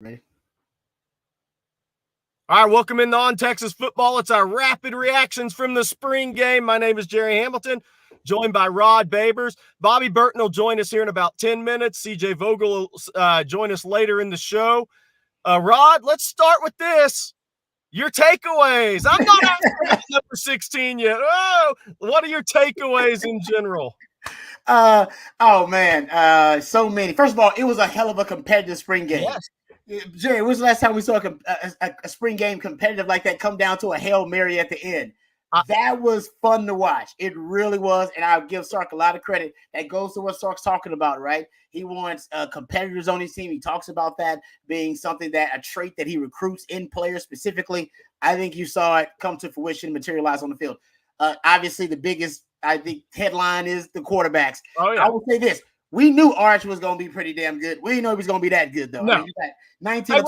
Ready? All right, welcome into On Texas Football. It's our rapid reactions from the spring game. My name is Jerry Hamilton, joined by Rod Babers. Bobby Burton will join us here in about 10 minutes. CJ Vogel will join us later in the show. Rod, let's start with this. Your takeaways. I'm not asking about number 16 yet. Oh, what are your takeaways in general? Oh man, so many. First of all, it was a hell of a competitive spring game. Yes. Jerry, when was the last time we saw a spring game competitive like that come down to a Hail Mary at the end? That was fun to watch. It really was, and I'll give Sark a lot of credit. That goes to what Sark's talking about, right? He wants competitors on his team. He talks about that being something a trait that he recruits in players specifically. I think you saw it come to fruition, materialize on the field. Obviously, the biggest, I think, headline is the quarterbacks. Oh, yeah. I will say this. We knew Arch was going to be pretty damn good. We didn't know he was going to be that good, though. No. I mean, 19 hey,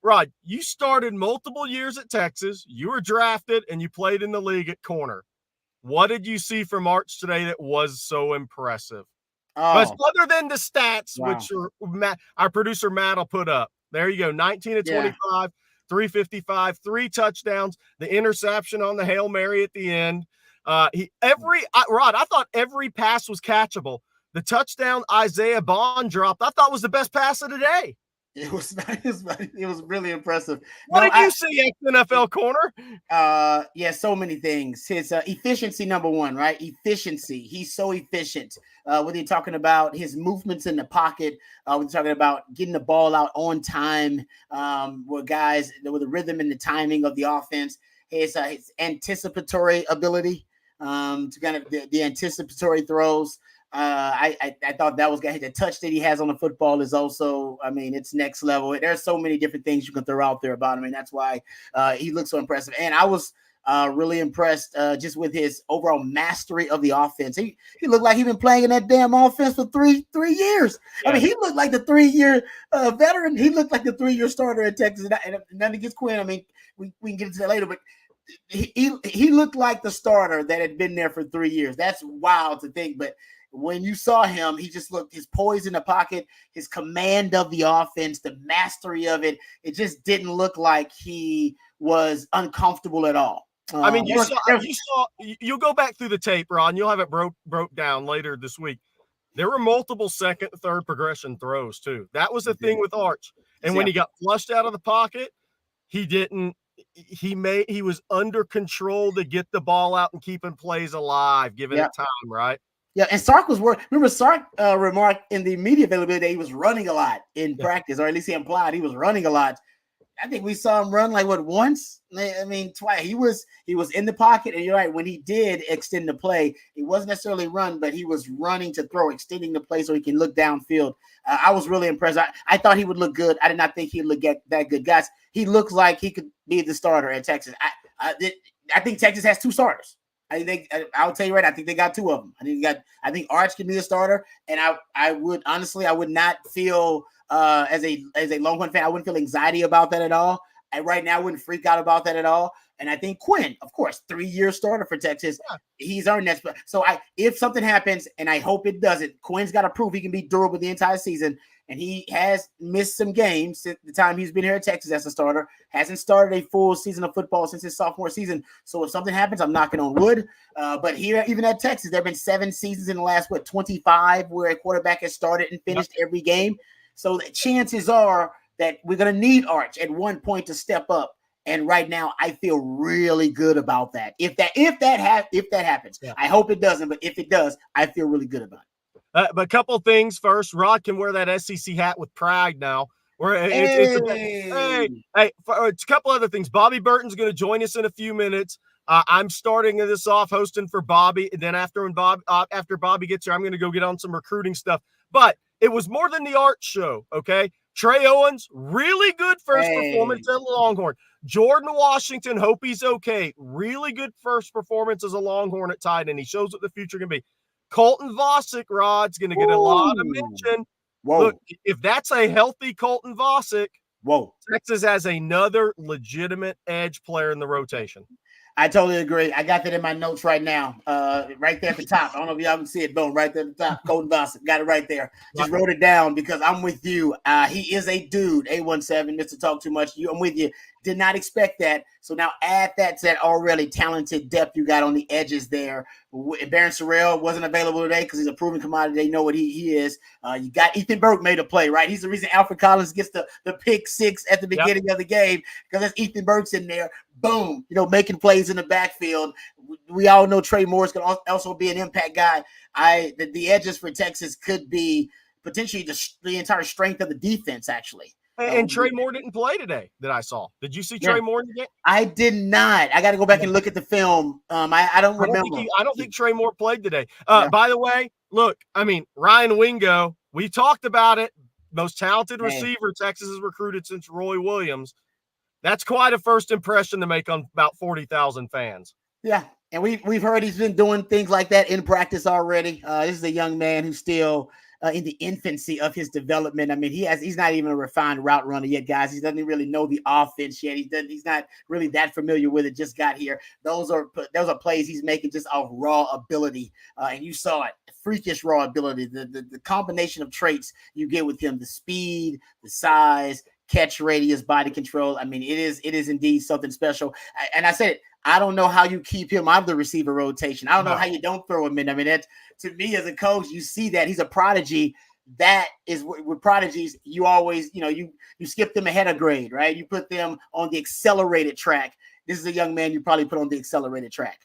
Rod, you started multiple years at Texas. You were drafted, and you played in the league at corner. What did you see from Arch today that was so impressive? But other than the stats, which our producer Matt will put up. There you go, 19 of 25, 355, 3 touchdowns, the interception on the Hail Mary at the end. Rod, I thought every pass was catchable. The touchdown Isaiah Bond dropped, I thought was the best pass of the day. It was nice. It was really impressive. What did you see at NFL corner? So many things. His efficiency, number one, right? Efficiency. He's so efficient. When you're talking about his movements in the pocket, when you're talking about getting the ball out on time, with the rhythm and the timing of the offense, his anticipatory ability, to kind of the anticipatory throws. I thought that was the touch that he has on the football is also, I mean, it's next level. There's so many different things you can throw out there about him, and that's why he looks so impressive. And I was really impressed just with his overall mastery of the offense. He looked like he'd been playing in that damn offense for three years. Yeah. I mean, he looked like the 3-year veteran. He looked like the 3-year starter at Texas. And nothing against Quinn. I mean, we can get into that later, but he looked like the starter that had been there for 3 years. That's wild to think, but when you saw him, he just looked his poise in the pocket, his command of the offense, the mastery of it. It just didn't look like he was uncomfortable at all. I mean, you'll go back through the tape, Ron. You'll have it broke down later this week. There were multiple second, third progression throws too. That was the thing with Arch. And when he got flushed out of the pocket, he was under control to get the ball out and keeping plays alive, giving it time, right? Yeah, and Sark was working. Remember, Sark remarked in the media availability that he was running a lot in practice, or at least he implied he was running a lot. I think we saw him run once? I mean, twice. He was in the pocket, and you're right. When he did extend the play, it wasn't necessarily run, but he was running to throw, extending the play so he can look downfield. I was really impressed. I thought he would look good. I did not think he'd look that good. Guys, he looks like he could be the starter at Texas. I think Texas has 2 starters. I'll tell you right. I think they got 2 of them. I think Arch can be a starter, and I would not feel as a Longhorn fan, I wouldn't feel anxiety about that at all. And right now, I wouldn't freak out about that at all. And I think Quinn, of course, 3-year starter for Texas, he's earned that. So if something happens, and I hope it doesn't, Quinn's got to prove he can be durable the entire season. And he has missed some games since the time he's been here at Texas as a starter. Hasn't started a full season of football since his sophomore season. So if something happens, I'm knocking on wood. But here, even at Texas, there have been 7 seasons in the last, 25, where a quarterback has started and finished every game. So the chances are that we're going to need Arch at one point to step up. And right now, I feel really good about that. If that happens, I hope it doesn't. But if it does, I feel really good about it. But a couple things first. Rod can wear that SEC hat with pride now. A couple other things. Bobby Burton's going to join us in a few minutes. I'm starting this off hosting for Bobby, and then after Bobby gets here, I'm going to go get on some recruiting stuff. But it was more than the Arch show, okay? Trey Owens, really good first performance at Longhorn. Jordan Washington, hope he's okay. Really good first performance as a Longhorn at tight end. He shows what the future can be. Colton Vosick, Rod's going to get a lot of mention. Look, if that's a healthy Colton Vosick, Texas has another legitimate edge player in the rotation. I totally agree. I got that in my notes right now. Right there at the top. I don't know if y'all can see it, boom, right there at the top. Colton Gossip. Got it right there. Just wrote it down because I'm with you. He is a dude. A17, Mr. Talk Too Much. I'm with you. Did not expect that. So now add that to that already talented depth you got on the edges there. Baron Sorrell wasn't available today because he's a proven commodity. They know what he is. You got Ethan Burke made a play, right? He's the reason Alfred Collins gets the pick six at the beginning of the game because that's Ethan Burke's in there. Boom, making plays in the backfield. We all know Trey Moore's going to also be an impact guy. The edges for Texas could be potentially the entire strength of the defense, actually. And Trey Moore didn't play today that I saw. Did you see Trey Moore in the game? I did not. I got to go back and look at the film. I don't remember. I don't think Trey Moore played today. By the way, look, Ryan Wingo, we talked about it. Most talented receiver Texas has recruited since Roy Williams. That's quite a first impression to make on about 40,000 fans. Yeah, and we've heard he's been doing things like that in practice already. This is a young man who's still in the infancy of his development. He's not even a refined route runner yet, guys. He doesn't really know the offense yet. He's not really that familiar with it. Just got here. Those are plays he's making just off raw ability, and you saw it. Freakish raw ability. The combination of traits you get with him: the speed, the size, catch radius, body control. It is indeed something special. And I said it. I don't know how you keep him out of the receiver rotation. I don't know how you don't throw him in. That, to me as a coach, you see that he's a prodigy. That is with prodigies, you always, you skip them ahead of grade, right? You put them on the accelerated track. This is a young man you probably put on the accelerated track.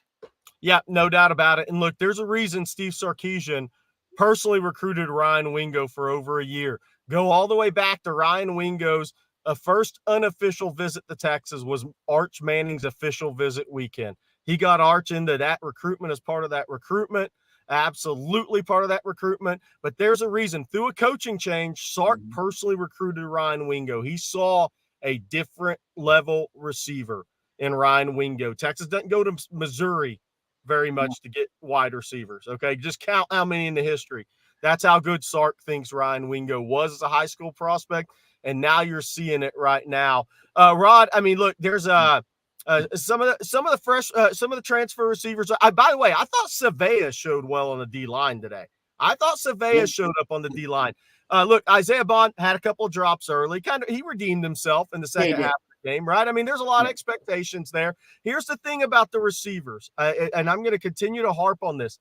Yeah, no doubt about it. And look, there's a reason Steve Sarkeesian personally recruited Ryan Wingo for over a year. Go all the way back to Ryan Wingo's first unofficial visit to Texas was Arch Manning's official visit weekend. He got Arch into that recruitment as part of that recruitment, absolutely part of that recruitment. But there's a reason. Through a coaching change, Sark personally recruited Ryan Wingo. He saw a different level receiver in Ryan Wingo. Texas doesn't go to Missouri very much to get wide receivers, okay? Just count how many in the history. That's how good Sark thinks Ryan Wingo was as a high school prospect. And now you're seeing it right now. Rod, look, there's some of the transfer receivers. By the way, I thought Savea showed well on the D line today. I thought Savea showed up on the D line. Look, Isaiah Bond had a couple of drops early. He redeemed himself in the second half of the game, right? There's a lot of expectations there. Here's the thing about the receivers, and I'm going to continue to harp on this.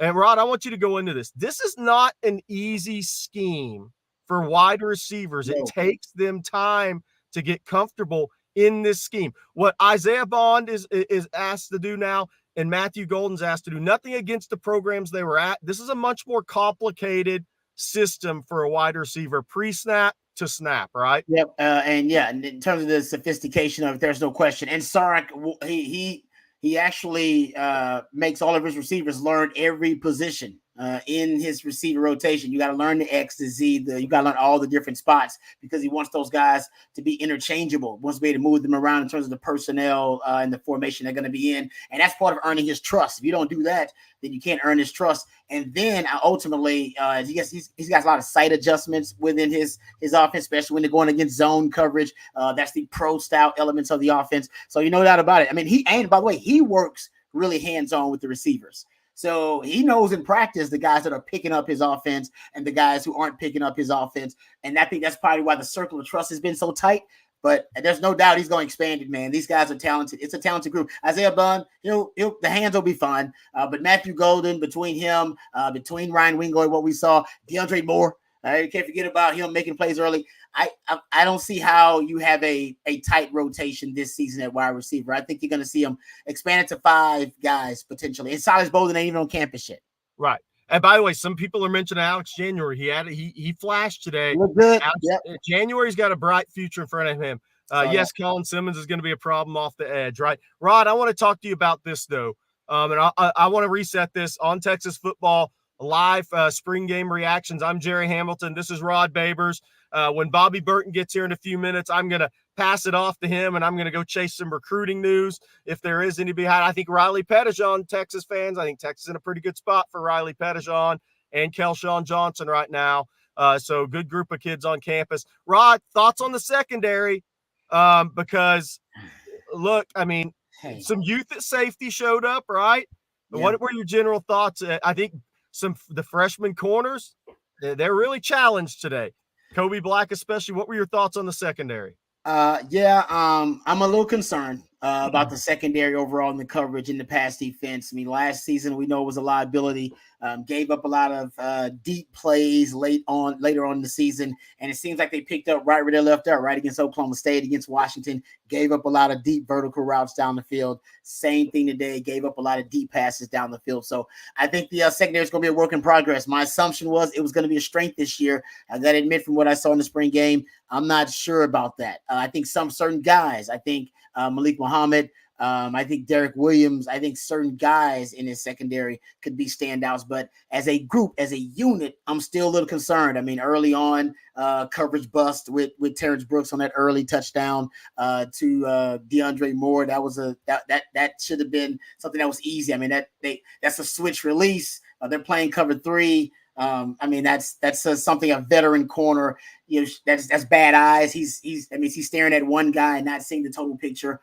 And Rod, I want you to go into this. This is not an easy scheme for wide receivers. It takes them time to get comfortable in this scheme. What Isaiah Bond is asked to do now, and Matthew Golden's asked to do, nothing against the programs they were at. This is a much more complicated system for a wide receiver, pre-snap to snap, right? Yep. And in terms of the sophistication of it, there's no question. And Sark, he actually makes all of his receivers learn every position in his receiver rotation. You got to learn the X to Z. You got to learn all the different spots because he wants those guys to be interchangeable. He wants to be able to move them around in terms of the personnel and the formation they're going to be in. And that's part of earning his trust. If you don't do that, then you can't earn his trust. And then ultimately, he's got a lot of sight adjustments within his offense, especially when they're going against zone coverage. That's the pro style elements of the offense. So no doubt about it. By the way, he works really hands-on with the receivers. So he knows in practice the guys that are picking up his offense and the guys who aren't picking up his offense. And I think that's probably why the circle of trust has been so tight. But there's no doubt he's going to expand it, man. These guys are talented. It's a talented group. Isaiah Bond, the hands will be fine. But Matthew Golden, between him, between Ryan Wingo and what we saw, DeAndre Moore, you can't forget about him making plays early. I don't see how you have a tight rotation this season at wide receiver. I think you're going to see him expanded to 5 guys potentially. And Silas Bolden ain't even on campus yet. Right. And by the way, some people are mentioning Alex January. He flashed today. Look good. January's got a bright future in front of him. Yes, Colin Simmons is going to be a problem off the edge, right? Rod, I want to talk to you about this, though. And I want to reset this on Texas football live spring game reactions. I'm Jerry Hamilton. This is Rod Babers. When Bobby Burton gets here in a few minutes, I'm going to pass it off to him, and I'm going to go chase some recruiting news if there is any behind. I think Riley Pettijohn, Texas fans, I think Texas is in a pretty good spot for Riley Pettijohn and Kelshawn Johnson right now. So good group of kids on campus. Rod, thoughts on the secondary? Because, look, some youth at safety showed up, right? But what were your general thoughts? I think the freshman corners, they're really challenged today. Kobe Black especially. What were your thoughts on the secondary? I'm a little concerned about the secondary overall in the coverage in the pass defense. I mean, last season we know it was a liability. Gave up a lot of deep plays later on in the season, and it seems like they picked up right where they left out, right against Oklahoma State, against Washington. Gave up a lot of deep vertical routes down the field. Same thing today. Gave up a lot of deep passes down the field. So I think the secondary is going to be a work in progress. My assumption was it was going to be a strength this year. I got to admit, from what I saw in the spring game, I'm not sure about that. I think some certain guys, I think Malik Muhammad, I think Derek Williams, I think certain guys in his secondary could be standouts. But as a group, as a unit, I'm still a little concerned. I mean, early on, coverage bust with Terrence Brooks on that early touchdown to DeAndre Moore. That was that should have been something that was easy. I mean, that's a switch release. They're playing cover 3. I mean, that's something a veteran corner, that's bad eyes. He's staring at one guy and not seeing the total picture.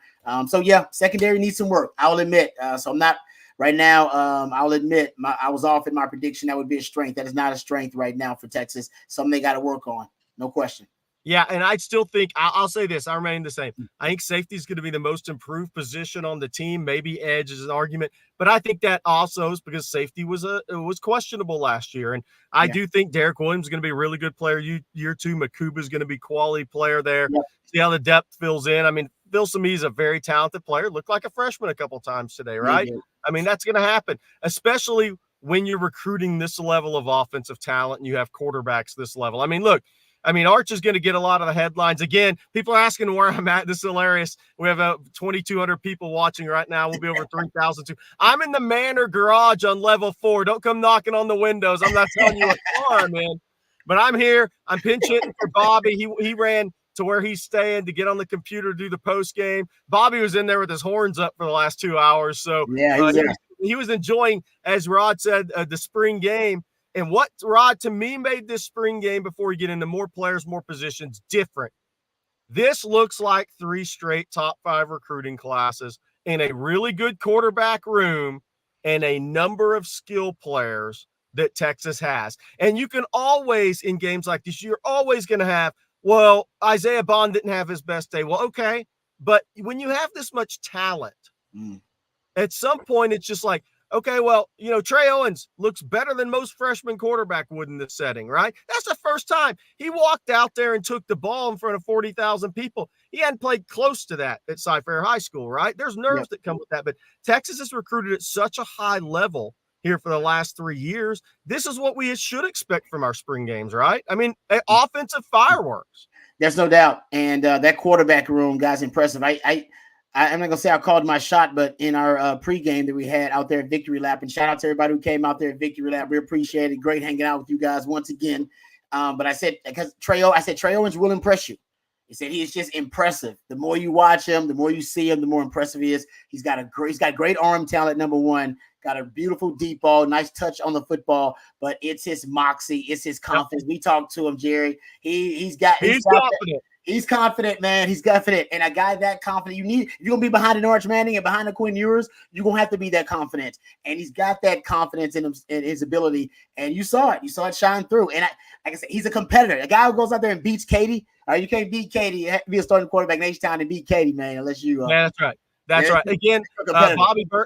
So yeah, secondary needs some work. I'll admit. So I'm not right now. I'll admit I was off in my prediction. That would be a strength. That is not a strength right now for Texas. Something they got to work on. No question. Yeah, and I still think I'll say this. I remain the same. I think safety is going to be the most improved position on the team. Maybe edge is an argument, but I think that also is because safety was questionable last year, and I do think Derek Williams is going to be a really good player. Year 2, Makuba is going to be quality player there. Yep. See how the depth fills in. I mean, Phil Sami is a very talented player. Looked like a freshman a couple times today, right? I mean, that's going to happen, especially when you're recruiting this level of offensive talent and you have quarterbacks this level. I mean, look. Arch is going to get a lot of the headlines. Again, people are asking where I'm at. This is hilarious. We have 2,200 people watching right now. We'll be over 3,000 too. I'm in the Manor garage on level 4. Don't come knocking on the windows. I'm not telling you what far I'm in. But I'm here. I'm pinch hitting for Bobby. He ran to where he's staying to get on the computer to do the post game. Bobby was in there with his horns up for the last 2 hours. So he was enjoying, as Rod said, the spring game. And what, Rod, to me made this spring game, before we get into more players, more positions, different. This looks like 3 straight top 5 recruiting classes in a really good quarterback room and a number of skill players that Texas has. And you can always, in games like this, you're always going to have, well, Isaiah Bond didn't have his best day. Well, okay. But when you have this much talent, at some point it's just like, okay, well, Trey Owens looks better than most freshman quarterback would in this setting, right? That's the first time he walked out there and took the ball in front of 40,000 people. He hadn't played close to that at Cy-Fair High School, right? There's nerves that come with that, but Texas has recruited at such a high level here for the last 3 years. This is what we should expect from our spring games, right? I mean, offensive fireworks. There's no doubt. And that quarterback room, guys, impressive. I'm not going to say I called my shot, but in our pregame that we had out there at Victory Lap, and shout out to everybody who came out there at Victory Lap. We appreciate it. Great hanging out with you guys once again. But I said, because Trey Owens will impress you. He said he is just impressive. The more you watch him, the more you see him, the more impressive he is. He's got great arm talent, number one. Got a beautiful deep ball, nice touch on the football, but it's his moxie, it's his confidence. We talked to him, Jerry. He's confident. He's confident, man. He's confident. And a guy that confident, if you're going to be behind an Arch Manning and behind a Quinn Ewers, you're going to have to be that confident. And he's got that confidence in his ability. And you saw it. You saw it shine through. And like I said, he's a competitor. A guy who goes out there and beats Katie. You can't beat Katie. You have to be a starting quarterback in H-Town and beat Katie, man, unless you – Yeah, that's right. That's right. Again,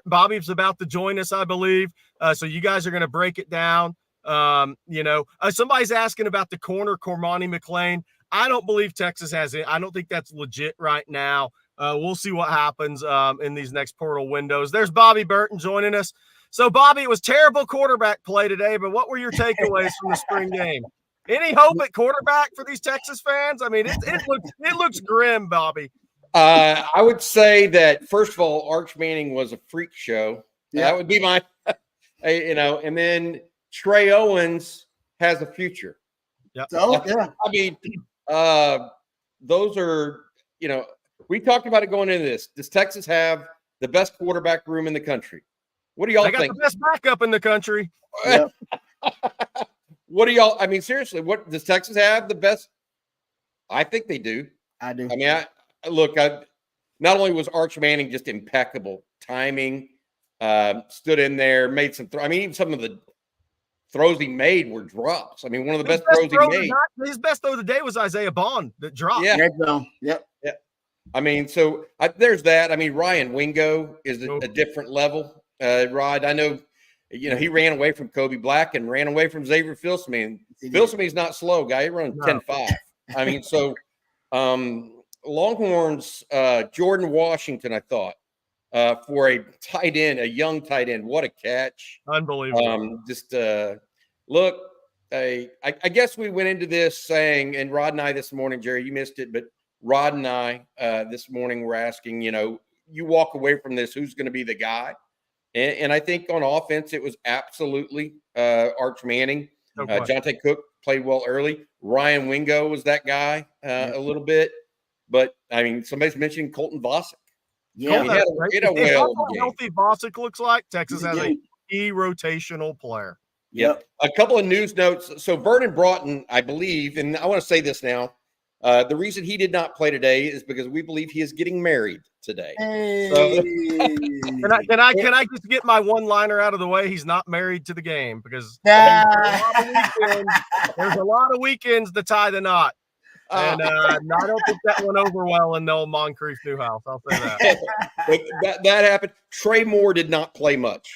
Bobby's about to join us, I believe. So you guys are going to break it down. Somebody's asking about the corner, Cormani McClain. I don't believe Texas has it. I don't think that's legit right now. We'll see what happens in these next portal windows. There's Bobby Burton joining us. So, Bobby, it was terrible quarterback play today, but what were your takeaways from the spring game? Any hope at quarterback for these Texas fans? I mean, it looks grim, Bobby. I would say that, first of all, Arch Manning was a freak show. Yeah. That would be my, and then Trey Owens has a future. Yeah. So, yeah. I mean, those are, we talked about it going into this. Does Texas have the best quarterback room in the country? What do y'all think? They got the best backup in the country. Yep. What do y'all, I mean, seriously, what does Texas have the best? I think they do. I do. I mean, not only was Arch Manning just impeccable timing, stood in there, made some I mean, even some of the throws he made were drops. I mean, one of the best throws he made. His best throw of the day was Isaiah Bond that dropped. Yeah. Yep. I mean, so there's that. I mean, Ryan Wingo is a different level. Rod, I know, he ran away from Kobe Black and ran away from Xavier Filsaime. Filsaime's not slow, guy. He runs 10.5. I mean, so Longhorns, Jordan Washington, I thought, for a tight end, a young tight end. What a catch. Unbelievable. Look, I guess we went into this saying, and Rod and I this morning, Jerry, you missed it, but Rod and I this morning were asking, you walk away from this, who's going to be the guy? And I think on offense, it was absolutely Arch Manning. Jonte Cook played well early. Ryan Wingo was that guy a little bit. But, I mean, somebody's mentioning Colton Vasek. Yeah. He had a whale game. Healthy Vasek looks like Texas has a key rotational player. Yep. A couple of news notes. So Vernon Broughton, I believe, and I want to say this now, the reason he did not play today is because we believe he is getting married today. Hey. So, can I just get my one-liner out of the way? He's not married to the game because there's a lot of weekends to tie the knot. And I don't think that went over well in the old Moncrief new house. I'll say that. that happened. Trey Moore did not play much.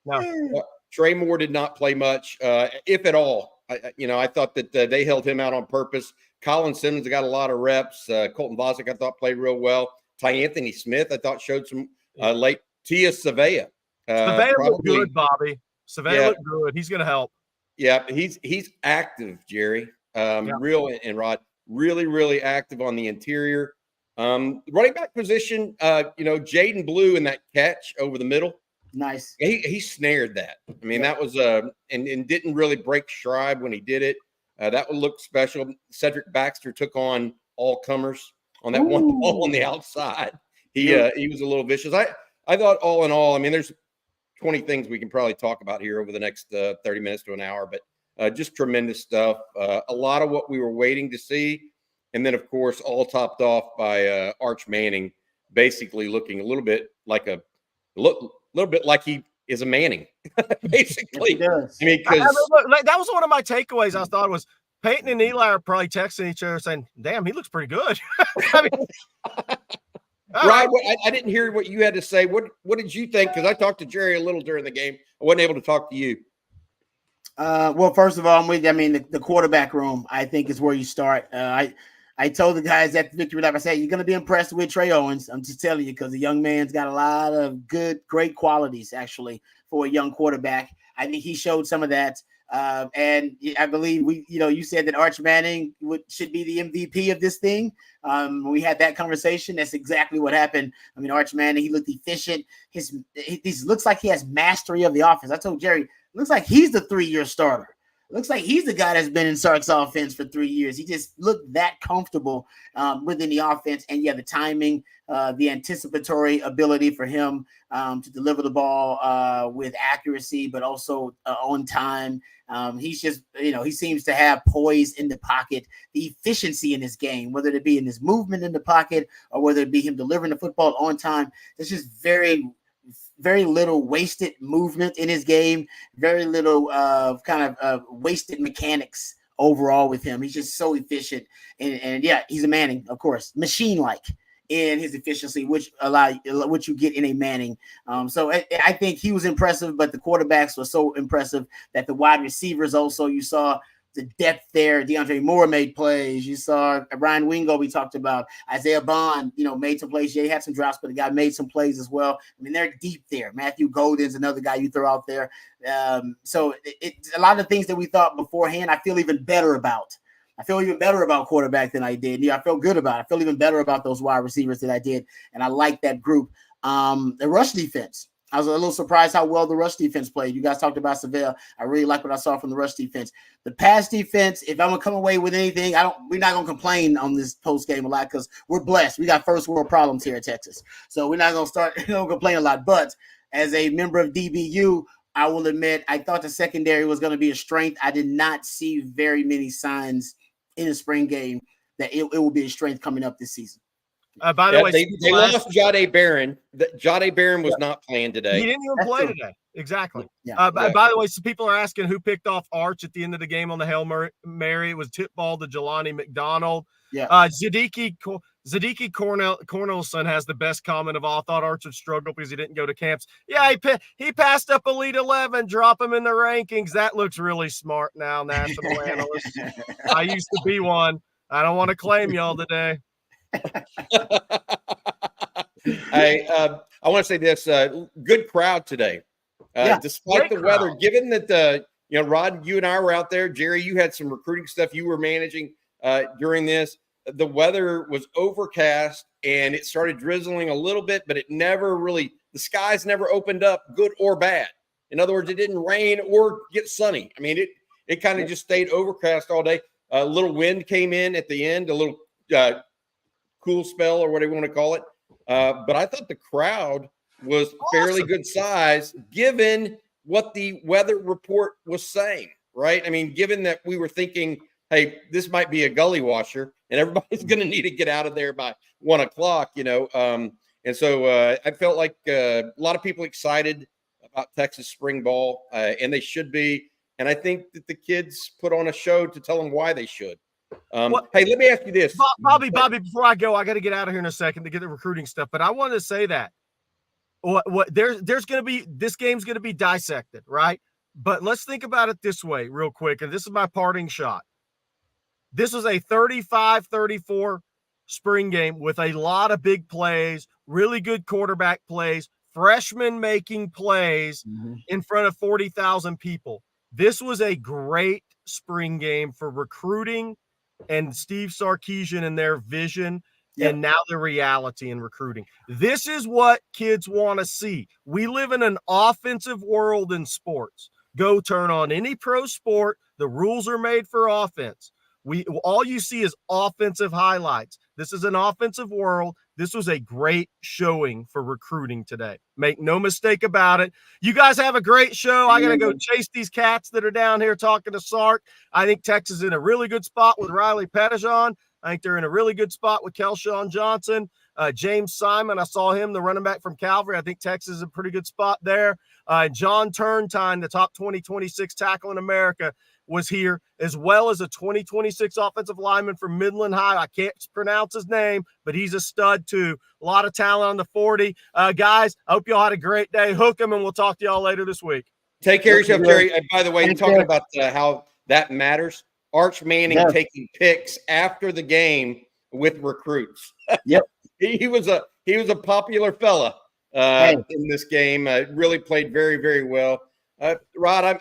No. Trey Moore did not play much, if at all. I thought that they held him out on purpose. Colin Simmons got a lot of reps. Colton Vasek, I thought, played real well. Ty Anthony Smith, I thought, showed some late. Tia Savea. Savea looked good, Bobby. Savea looked good. He's going to help. Yeah, he's active, Jerry. Real and Rod. Really, really active on the interior. Running back position, Jaden Blue in that catch over the middle. Nice. He snared that. I mean, that was and didn't really break stride when he did it. That would look special. Cedric Baxter took on all comers on that one ball on the outside. He was a little vicious. I thought all in all, I mean, there's 20 things we can probably talk about here over the next 30 minutes to an hour, but just tremendous stuff. A lot of what we were waiting to see. And then, of course, all topped off by Arch Manning, basically looking a little bit like he is a Manning, basically. I mean, because that was one of my takeaways. I thought was Peyton and Eli are probably texting each other saying, "Damn, he looks pretty good." I mean, Rod, I didn't hear what you had to say. What did you think? Because I talked to Jerry a little during the game. I wasn't able to talk to you. Well, first of all, I'm with you. I mean, the quarterback room, I think, is where you start. I told the guys at the victory lap, I said, you're going to be impressed with Trey Owens. I'm just telling you, because the young man's got a lot of great qualities, actually, for a young quarterback. I think he showed some of that. And I believe you said that Arch Manning should be the MVP of this thing. We had that conversation. That's exactly what happened. I mean, Arch Manning, he looked efficient. He looks like he has mastery of the offense. I told Jerry, looks like he's the 3-year starter. Looks like he's the guy that's been in Sark's offense for 3 years. He just looked that comfortable within the offense. And the timing, the anticipatory ability for him to deliver the ball with accuracy, but also on time. He's just, he seems to have poise in the pocket, the efficiency in his game, whether it be in his movement in the pocket or whether it be him delivering the football on time. It's just very, very little wasted movement in his game, very little wasted mechanics overall with him. He's just so efficient. And he's a Manning, of course, machine-like in his efficiency, which you get in a Manning. So I think he was impressive, but the quarterbacks were so impressive that the wide receivers also, you saw the depth there. DeAndre Moore made plays. You saw Ryan Wingo, we talked about. Isaiah Bond, made some plays. Yeah, he had some drops, but the guy made some plays as well. I mean, they're deep there. Matthew Golden's another guy you throw out there. So it's a lot of things that we thought beforehand, I feel even better about. I feel even better about quarterback than I did. I feel good about it. I feel even better about those wide receivers than I did, and I like that group. The rush defense. I was a little surprised how well the rush defense played. You guys talked about Seville. I really like what I saw from the rush defense. The pass defense, if I'm going to come away with anything, we're not going to complain on this post game a lot because we're blessed. We got first world problems here in Texas. So we're not going to start complain a lot. But as a member of DBU, I will admit I thought the secondary was going to be a strength. I did not see very many signs in the spring game that it will be a strength coming up this season. By the way, they lost Jade Barron. Jade Barron was not playing today. He didn't even play today. Exactly. Yeah. By the way, some people are asking who picked off Arch at the end of the game on the Hail Mary. It was tip ball to Jelani McDonald. Yeah. Zadiki Cornelson has the best comment of all. Thought Arch would struggle because he didn't go to camps. Yeah, he passed up Elite 11, drop him in the rankings. That looks really smart now, national analyst. I used to be one. I don't want to claim y'all today. I want to say this: good crowd today, despite the weather. Given that Rod, you and I were out there. Jerry, you had some recruiting stuff you were managing during this. The weather was overcast and it started drizzling a little bit, but it never really. The skies never opened up, good or bad. In other words, it didn't rain or get sunny. I mean, it kind of just stayed overcast all day. A little wind came in at the end, a little cool spell or whatever you want to call it. But I thought the crowd was fairly good size given what the weather report was saying, right? I mean, given that we were thinking, hey, this might be a gully washer and everybody's going to need to get out of there by 1 o'clock, and so I felt like a lot of people excited about Texas spring ball, and they should be. And I think that the kids put on a show to tell them why they should. Hey, let me ask you this. Bobby, before I go, I got to get out of here in a second to get the recruiting stuff. But I wanted to say that there's going to be, this game's going to be dissected, right? But let's think about it this way real quick. And this is my parting shot. This was a 35-34 spring game with a lot of big plays, really good quarterback plays, freshmen making plays in front of 40,000 people. This was a great spring game for recruiting and Steve Sarkeesian and their vision, and now the reality in recruiting. This is what kids want to see. We live in an offensive world in sports. Go turn on any pro sport. The rules are made for offense. All you see is offensive highlights. This is an offensive world. This was a great showing for recruiting today. Make no mistake about it. You guys have a great show. I got to go chase these cats that are down here talking to Sark. I think Texas is in a really good spot with Riley Pettijohn. I think they're in a really good spot with Kelshawn Johnson. James Simon, I saw him, the running back from Calvary. I think Texas is a pretty good spot there. John Turntine, the top 2026 tackle in America, was here, as well as a 2026 offensive lineman from Midland High. I can't pronounce his name, but he's a stud too. A lot of talent on the 40. Guys, I hope y'all had a great day. Hook 'em, and we'll talk to y'all later this week. Take care of yourself, Jerry. And by the way, you're talking about how that matters. Arch Manning taking picks after the game with recruits. Yep. He was a popular fella in this game. Really played very, very well. Rod,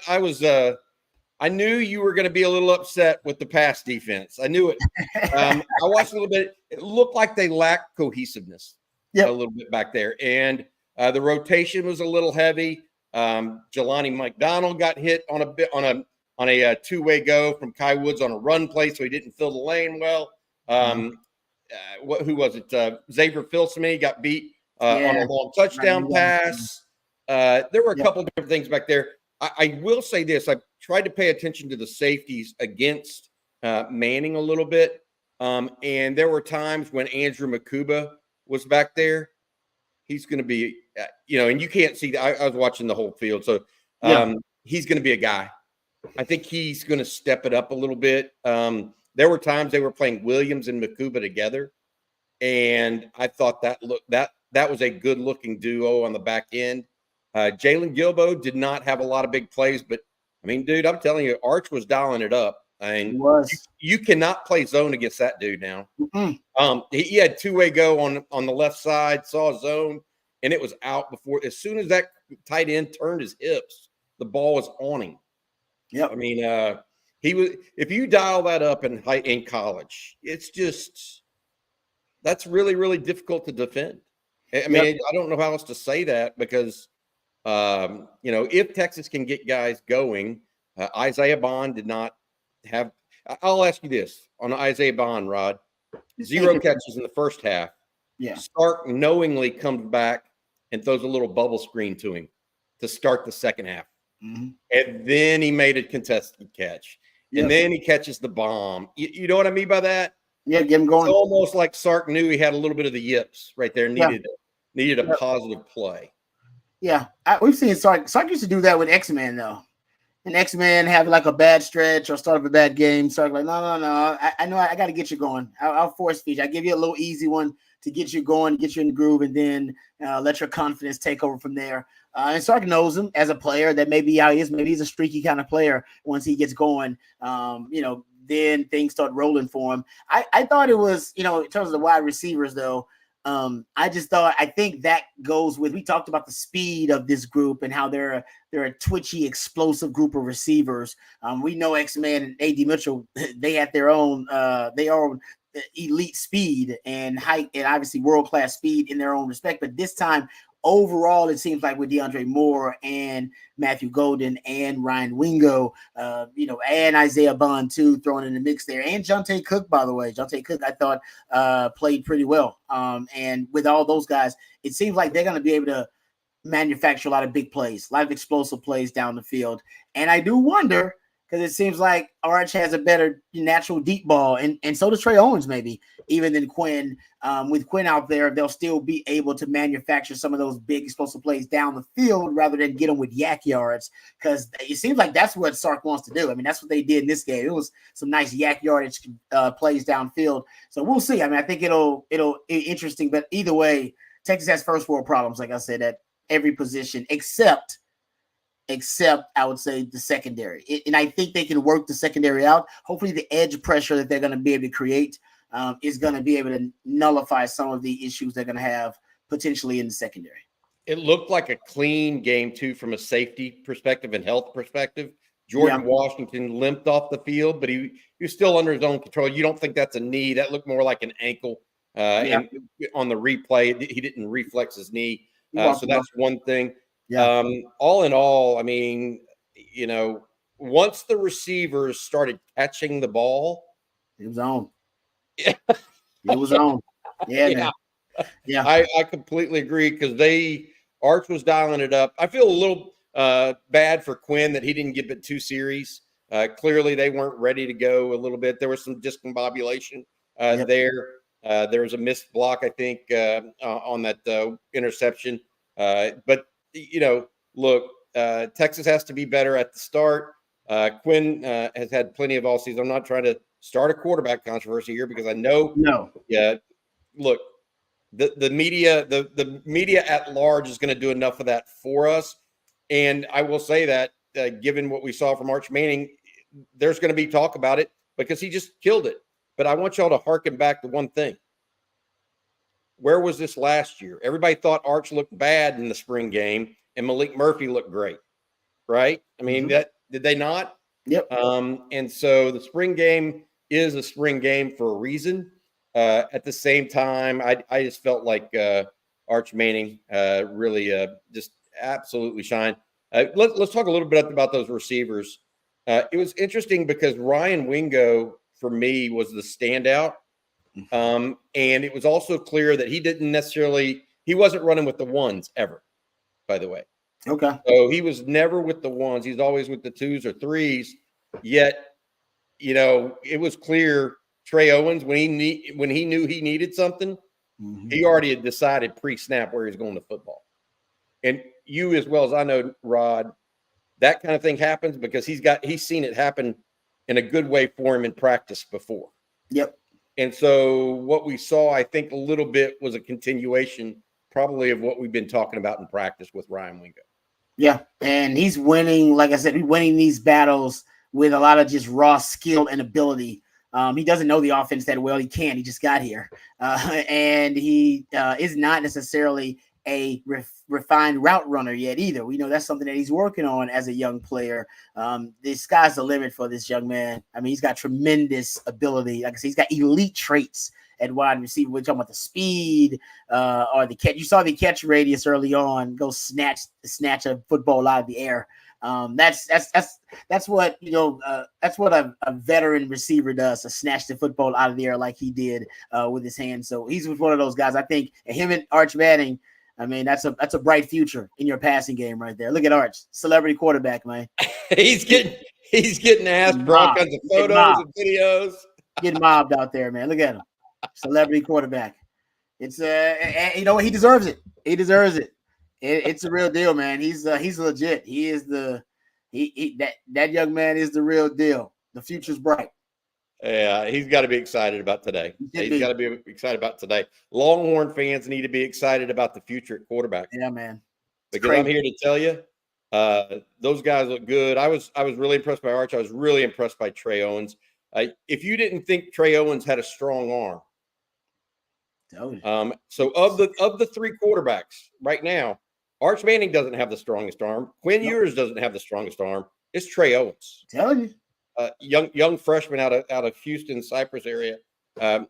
I knew you were going to be a little upset with the pass defense. I knew it. I watched a little bit. It looked like they lacked cohesiveness a little bit back there. And the rotation was a little heavy. Jelani McDonald got hit on a two-way go from Kai Woods on a run play, so he didn't fill the lane well. Who was it? Xavier Filsaime got beat on a long touchdown pass. There were a couple of different things back there. I will say this. I tried to pay attention to the safeties against Manning a little bit. And there were times when Andrew Makuba was back there. He's going to be, and you can't see that. I was watching the whole field. So he's going to be a guy. I think he's going to step it up a little bit. There were times they were playing Williams and Makuba together. And I thought that was a good looking duo on the back end. Jalen Gilbo did not have a lot of big plays, but I mean, dude, I'm telling you, Arch was dialing it up. And you cannot play zone against that dude now. He had two-way go on the left side, saw a zone, and it was out before. As soon as that tight end turned his hips, the ball was on him. Yeah, I mean, he was. If you dial that up in college, it's just that's really, really difficult to defend. I mean, I don't know how else to say that because. If Texas can get guys going, Isaiah Bond did not have. I'll ask you this on Isaiah Bond, Rod. 0 catches in the first half. Yeah. Sark knowingly comes back and throws a little bubble screen to him to start the second half. And then he made a contested catch. And then he catches the bomb. You know what I mean by that? Yeah, get him going. It's almost like Sark knew he had a little bit of the yips right there. Needed a positive play. Yeah, we've seen Sark. Sark used to do that with X-Men though. And X-Men have like a bad stretch or start up a bad game. Sark like, no. I know I got to get you going. I'll force feed you. I give you a little easy one to get you going, get you in the groove, and then let your confidence take over from there. And Sark knows him as a player. That may be how he is. Maybe he's a streaky kind of player. Once he gets going, then things start rolling for him. I thought it was, in terms of the wide receivers, though, I think that goes with, we talked about the speed of this group and how they're a twitchy, explosive group of receivers. We know X-Man and A.D. Mitchell, they have their own elite speed and height and obviously world-class speed in their own respect. But this time, overall, it seems like with DeAndre Moore and Matthew Golden and Ryan Wingo, and Isaiah Bond too, thrown in the mix there, and Jonte Cook, by the way. Jonte Cook, I thought, played pretty well. And with all those guys, it seems like they're going to be able to manufacture a lot of big plays, a lot of explosive plays down the field. And I do wonder, because it seems like Arch has a better natural deep ball, and so does Trey Owens, maybe even than Quinn. With Quinn out there, they'll still be able to manufacture some of those big explosive plays down the field rather than get them with yak yards, because it seems like that's what Sark wants to do. I mean, that's what they did in this game. It was some nice yak yardage plays downfield. So we'll see. I mean, I think it'll be interesting, but either way, Texas has first world problems, like I said, at every position except I would say the secondary. And I think they can work the secondary out. Hopefully the edge pressure that they're going to be able to create is going to be able to nullify some of the issues they're going to have potentially in the secondary. It looked like a clean game too, from a safety perspective and health perspective. Jordan Washington limped off the field, but he was still under his own control. You don't think that's a knee. That looked more like an ankle. And on the replay, he didn't reflex his knee. So that's one thing. Yeah. All in all, I mean, once the receivers started catching the ball, it was on. It was on. Yeah, man. Yeah. I completely agree, because Arch was dialing it up. I feel a little bad for Quinn that he didn't give it 2 series. Clearly, they weren't ready to go a little bit. There was some discombobulation there. There was a missed block, I think, on that interception. But look, Texas has to be better at the start. Quinn has had plenty of all season. I'm not trying to start a quarterback controversy here, because I know. No. Yeah. Look, the media at large is going to do enough of that for us. And I will say that, given what we saw from Arch Manning, there's going to be talk about it because he just killed it. But I want y'all to harken back to one thing. Where was this last year? Everybody thought Arch looked bad in the spring game, and Malik Murphy looked great, right? I mean, did they not? Yep. And so the spring game is a spring game for a reason. At the same time, I just felt like Arch Manning really just absolutely shined. Let's talk a little bit about those receivers. It was interesting because Ryan Wingo, for me, was the standout. And it was also clear that he wasn't running with the ones ever, by the way. Okay. So he was never with the ones. He's always with the 2s or 3s. Yet, it was clear Trey Owens, when he knew he needed something, he already had decided pre-snap where he's going to football. And you, as well as I know, Rod, that kind of thing happens because he's seen it happen in a good way for him in practice before. Yep. And so what we saw, I think, a little bit was a continuation probably of what we've been talking about in practice with Ryan Wingo. Yeah, and he's winning, like I said, he's winning these battles with a lot of just raw skill and ability. He doesn't know the offense that well. He can't. He just got here. And he is not necessarily a refined route runner yet either. We know that's something that he's working on as a young player. The sky's the limit for this young man. I mean, he's got tremendous ability. Like I said, he's got elite traits at wide receiver. We're talking about the speed or the catch. You saw the catch radius early on. Go snatch a football out of the air. That's what that's what a veteran receiver does, to snatch the football out of the air like he did with his hands. So he's one of those guys. I think him and Arch Manning, I mean, that's a bright future in your passing game right there. Look at Arch, celebrity quarterback, man. he's getting asked for all kinds of photos and videos. getting mobbed out there, man. Look at him, celebrity quarterback. It's you know what? He deserves it. He deserves it. It's a real deal, man. He's legit. He is that young man is the real deal. The future's bright. Yeah, he's got to be excited about today. He's got to be excited about today. Longhorn fans need to be excited about the future at quarterback. Yeah, man. Because I'm here to tell you, those guys look good. I was really impressed by Arch. I was really impressed by Trey Owens. If you didn't think Trey Owens had a strong arm, so of the three quarterbacks right now, Arch Manning doesn't have the strongest arm. Quinn Ewers doesn't have the strongest arm. It's Trey Owens. Telling you. Young freshman out of Houston, Cypress area,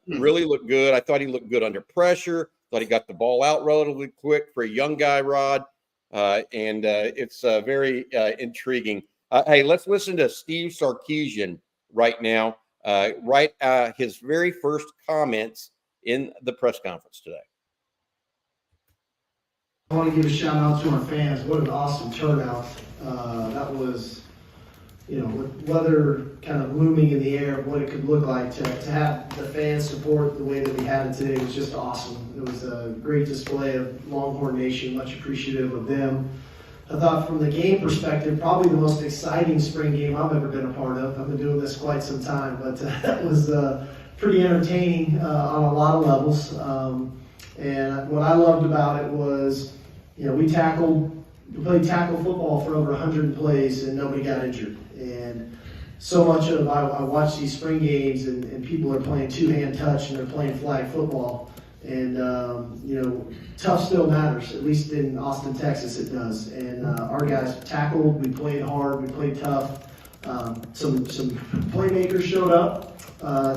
really looked good. I thought he looked good under pressure. Thought he got the ball out relatively quick for a young guy, Rod, and it's very intriguing. Hey, let's listen to Steve Sarkeesian right now. His very first comments in the press conference today. I want to give a shout out to our fans. What an awesome turnout. That was, with weather kind of looming in the air, what it could look like to have the fans support the way that we had it today was just awesome. It was a great display of Longhorn Nation, much appreciative of them. I thought from the game perspective, probably the most exciting spring game I've ever been a part of. I've been doing this quite some time, but that was pretty entertaining on a lot of levels. And what I loved about it was, we played tackle football for over 100 plays and nobody got injured. And so much of I watch these spring games and people are playing two-hand touch and they're playing flag football. And, tough still matters, at least in Austin, Texas it does. And our guys tackled, we played hard, we played tough. Some playmakers showed up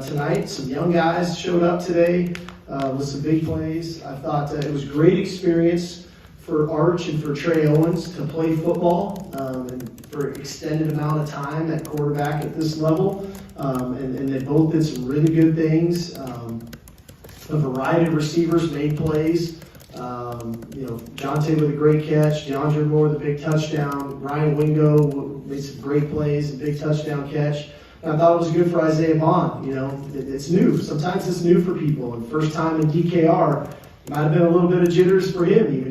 tonight. Some young guys showed up today with some big plays. I thought it was a great experience for Arch and for Trey Owens to play football and for an extended amount of time at quarterback at this level. And they both did some really good things. A variety of receivers made plays. Jonte with a great catch, DeAndre Moore with a big touchdown, Ryan Wingo made some great plays, a big touchdown catch. And I thought it was good for Isaiah Bond. It's new. Sometimes it's new for people. And first time in DKR, might have been a little bit of jitters for him,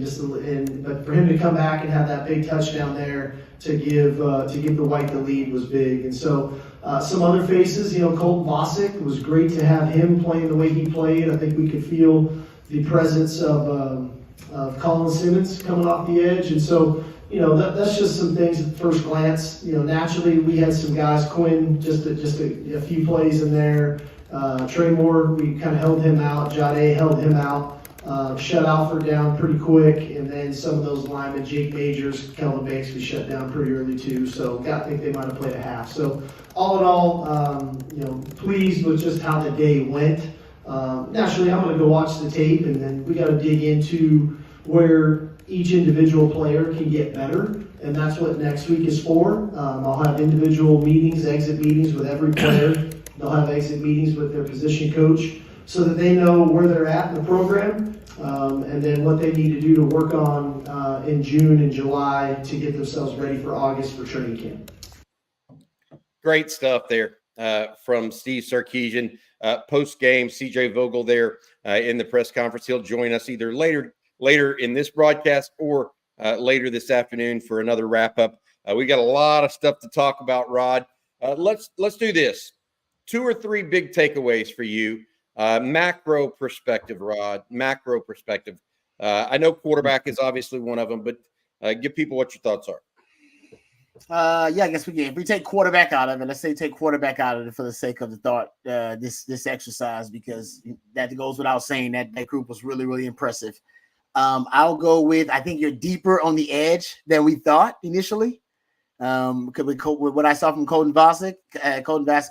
but for him to come back and have that big touchdown there to give the White the lead was big. And so some other faces, Colton Bosick, it was great to have him playing the way he played. I think we could feel the presence of Colin Simmons coming off the edge. And so, that's just some things at first glance. Naturally we had some guys, Quinn, just a few plays in there. Trey Moore, we kind of held him out. Jade held him out. Shut Alford down pretty quick, and then some of those linemen, Jake Majors, Kelvin Banks, we shut down pretty early too. So, I think they might have played a half. So, all in all, pleased with just how the day went. Naturally, I'm going to go watch the tape, and then we got to dig into where each individual player can get better, and that's what next week is for. I'll have individual meetings, exit meetings with every player. They'll have exit meetings with their position coach, so that they know where they're at in the program, and then what they need to do to work on in June and July to get themselves ready for August for training camp. Great stuff there from Steve Sarkeesian. Post-game, CJ Vogel there in the press conference. He'll join us either later in this broadcast or later this afternoon for another wrap-up. We got a lot of stuff to talk about, Rod. Let's do this. 2 or 3 big takeaways for you. Macro perspective, Rod. Macro perspective. I know quarterback is obviously one of them, but give people what your thoughts are. I guess we can. If we take quarterback out of it, let's say take quarterback out of it for the sake of the thought, this exercise, because that goes without saying that group was really, really impressive. I'll go with, I think you're deeper on the edge than we thought initially. Because with what I saw from Colton Bosick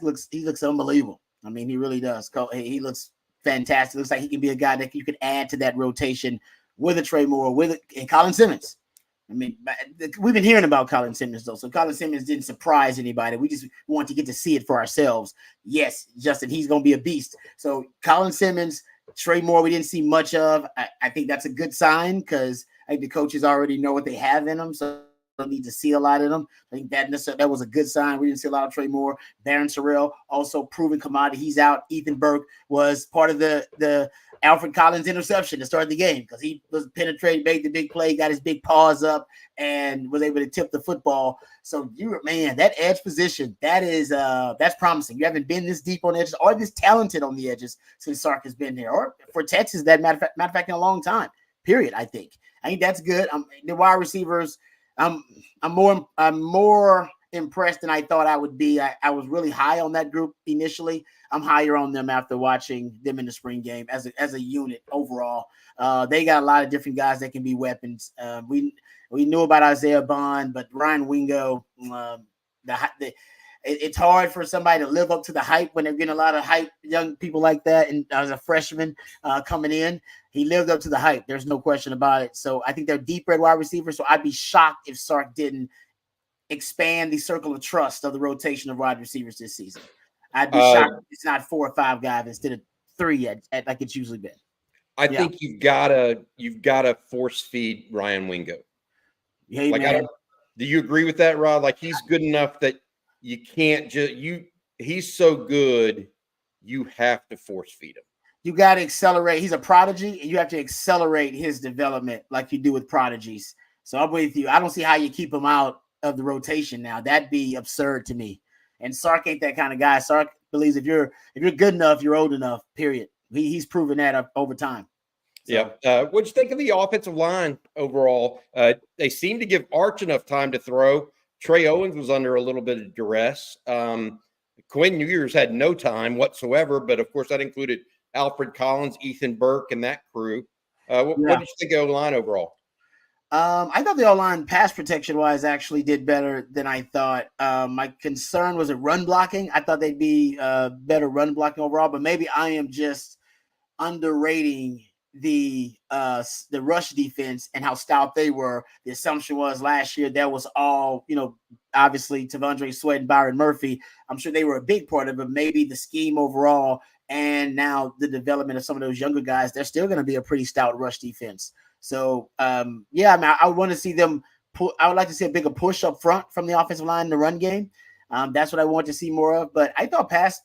looks unbelievable. I mean, he really does. He looks fantastic. Looks like he can be a guy that you could add to that rotation with a Trey Moore, and Colin Simmons. I mean, we've been hearing about Colin Simmons, though. So Colin Simmons didn't surprise anybody. We just want to get to see it for ourselves. Yes, Justin, he's going to be a beast. So Colin Simmons, Trey Moore, we didn't see much of. I think that's a good sign because I think the coaches already know what they have in them. So need to see a lot of them. I think that was a good sign. We didn't see a lot of Trey Moore. Barron Terrell, also proven commodity. He's out. Ethan Burke was part of the Alfred Collins interception to start the game because he was penetrating, made the big play, got his big paws up, and was able to tip the football. So that edge position, that's promising. You haven't been this deep on the edges or this talented on the edges since Sark has been there, or for Texas, that matter of fact, in a long time. Period. I think that's good. The wide receivers. I'm more impressed than I thought I would be. I was really high on that group initially. I'm higher on them after watching them in the spring game as a unit overall. They got a lot of different guys that can be weapons. We knew about Isaiah Bond, but Ryan Wingo, it's hard for somebody to live up to the hype when they're getting a lot of hype, young people like that. And as a freshman coming in, he lived up to the hype. There's no question about it. So I think they're deep red wide receivers. So I'd be shocked if Sark didn't expand the circle of trust of the rotation of wide receivers this season. I'd be shocked if it's not 4 or 5 guys instead of 3 at like it's usually been. I think you've gotta force feed Ryan Wingo. Hey, man. Do you agree with that, Rod? Like, he's good enough that you can't he's so good, you have to force feed him. You got to accelerate. He's a prodigy, and you have to accelerate his development like you do with prodigies. So I'm with you. I don't see how you keep him out of the rotation now. That'd be absurd to me. And Sark ain't that kind of guy. Sark believes if you're good enough, you're old enough, period. He's proven that over time. So. Yeah. What'd you think of the offensive line overall? They seemed to give Arch enough time to throw. Trey Owens was under a little bit of duress. Quinn Ewers had no time whatsoever, but of course that included Alfred Collins, Ethan Burke, and that crew. What did you think of O-line overall? I thought the O-line pass protection-wise actually did better than I thought. My concern was at run blocking. I thought they'd be better run blocking overall, but maybe I am just underrating the rush defense and how stout they were. The assumption was last year that was all, obviously Tavondre Sweat and Byron Murphy. I'm sure they were a big part of it, but maybe the scheme overall and now the development of some of those younger guys, they're still going to be a pretty stout rush defense. So, I want to see them I would like to see a bigger push up front from the offensive line in the run game. That's what I want to see more of. But I thought pass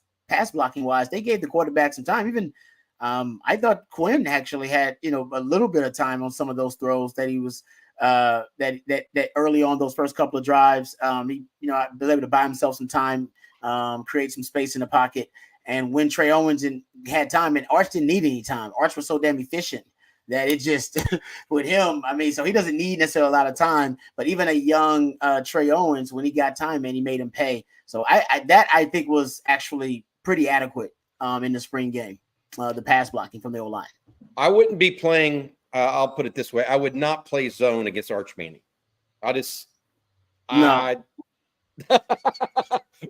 blocking wise, they gave the quarterback some time. Even I thought Quinn actually had, a little bit of time on some of those throws that he was that early on those first couple of drives. He was able to buy himself some time, create some space in the pocket. And when Trey Owens had time, and Arch didn't need any time. Arch was so damn efficient that it just with him. So he doesn't need necessarily a lot of time, but even a young Trey Owens, when he got time, man, he made him pay. So I think was actually pretty adequate in the spring game, the pass blocking from the O-line. I wouldn't be playing. I'll put it this way: I would not play zone against Arch Manning.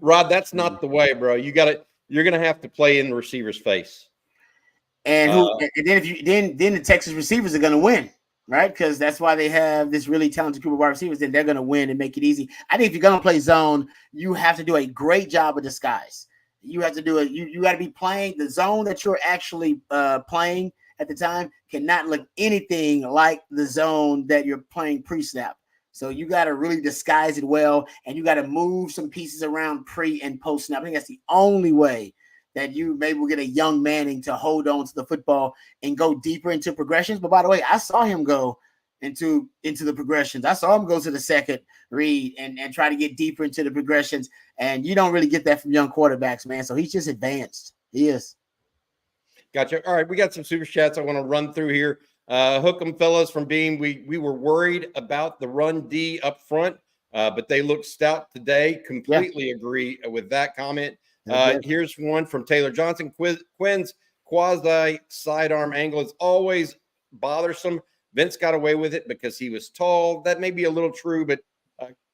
Rod, that's not the way, bro. You're gonna have to play in the receiver's face. And then the Texas receivers are going to win, right? Because that's why they have this really talented group of wide receivers. Then they're going to win and make it easy. I think if you're going to play zone, you have to do a great job of disguise. You have to do it. You got to be playing the zone that you're actually playing at the time cannot look anything like the zone that you're playing pre-snap. So you got to really disguise it well, and you got to move some pieces around pre and post snap. I think that's the only way that you maybe will get a young Manning to hold on to the football and go deeper into progressions. But by the way, I saw him go into the progressions. I saw him go to the second read and try to get deeper into the progressions. And you don't really get that from young quarterbacks, man. So he's just advanced. He is. Gotcha. All right, we got some super chats I want to run through here. Hook 'em, fellas, from Beam. We were worried about the run D up front, but they looked stout today. Completely agree with that comment. Here's one from Taylor Johnson. Quinn's quasi sidearm angle is always bothersome. Vince got away with it because he was tall. That may be a little true, but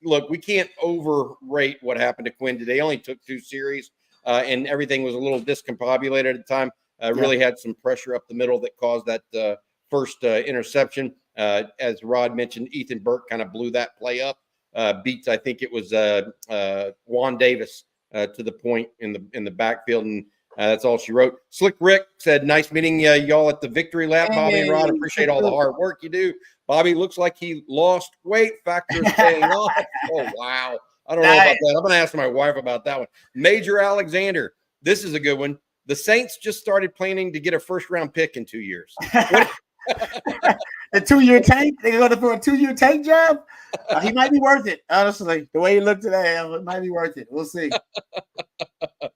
look, we can't overrate what happened to Quinn today. He only took 2 series, and everything was a little discombobulated at the time. Really had some pressure up the middle that caused that first interception. As Rod mentioned, Ethan Burke kind of blew that play up. Beats, I think it was Juan Davis to the point in the backfield, and that's all she wrote. Slick Rick said, "Nice meeting y'all at the victory lap, Bobby and Rod. Appreciate all the hard work you do. Bobby looks like he lost weight. Factor staying off. Oh, wow. I don't know about that. I'm going to ask my wife about that one. Major Alexander. This is a good one. The Saints just started planning to get a first-round pick in 2 years. A 2-year tank? They're going for a 2-year tank job? He might be worth it, honestly. The way he looked today, it might be worth it. We'll see.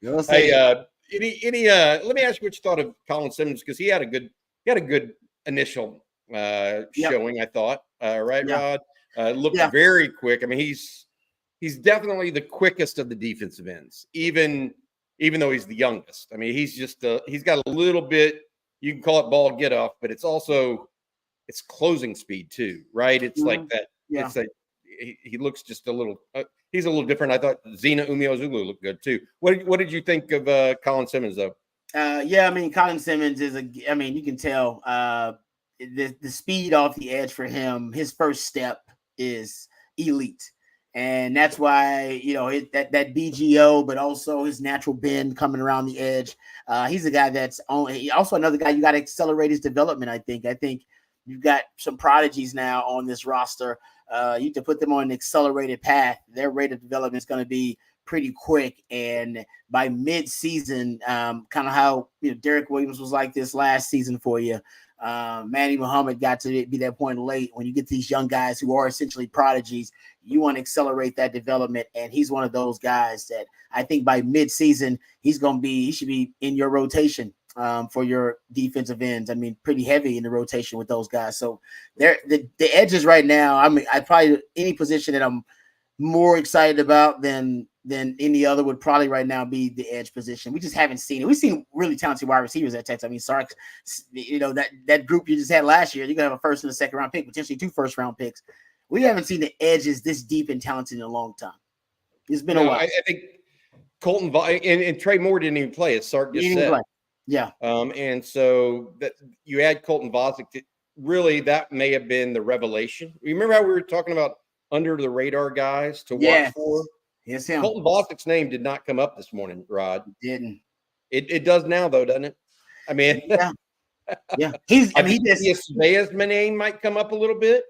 We'll see. Hey, let me ask you what you thought of Colin Simmons, because he had a good initial showing, I thought. Right, Yeah. Rod? Looked very quick. I mean, he's definitely the quickest of the defensive ends, even though he's the youngest. I mean, he's just he's got a little bit, you can call it ball get off, but it's closing speed too, right? It's like that. Yeah. It's like he looks just a little. He's a little different. I thought Zena Umeozulu looked good too. What did you think of Colin Simmons though? Yeah, I mean, Colin Simmons you can tell the speed off the edge for him. His first step is elite. And that's why, that BGO, but also his natural bend coming around the edge. He's a guy that's also another guy you got to accelerate his development, I think. I think you've got some prodigies now on this roster. You have to put them on an accelerated path. Their rate of development is going to be pretty quick. And by mid-season, kind of how Derek Williams was like this last season for you. Manny Muhammad got to be that point late. When you get these young guys who are essentially prodigies, you want to accelerate that development, and he's one of those guys that I think by mid-season he should be in your rotation for your defensive ends. I mean, pretty heavy in the rotation with those guys. So the edges right now. I mean, I probably any position that I'm more excited about than any other would probably right now be the edge position. We just haven't seen it. We've seen really talented wide receivers at Texas. I mean, Sark, that group you just had last year, you're going to have a first and a second round pick, potentially 2 first-round picks. We haven't seen the edges this deep and talented in a long time. It's been a while. I think Colton and Trey Moore didn't even play, as Sark just said. Yeah. And so that you add Colton Vosick, really that may have been the revelation. Remember how we were talking about under the radar guys to watch for? Yes, him. Colton Vosick's name did not come up this morning, Rod. It didn't. It does now, though, doesn't it? I mean, yeah. His name might come up a little bit.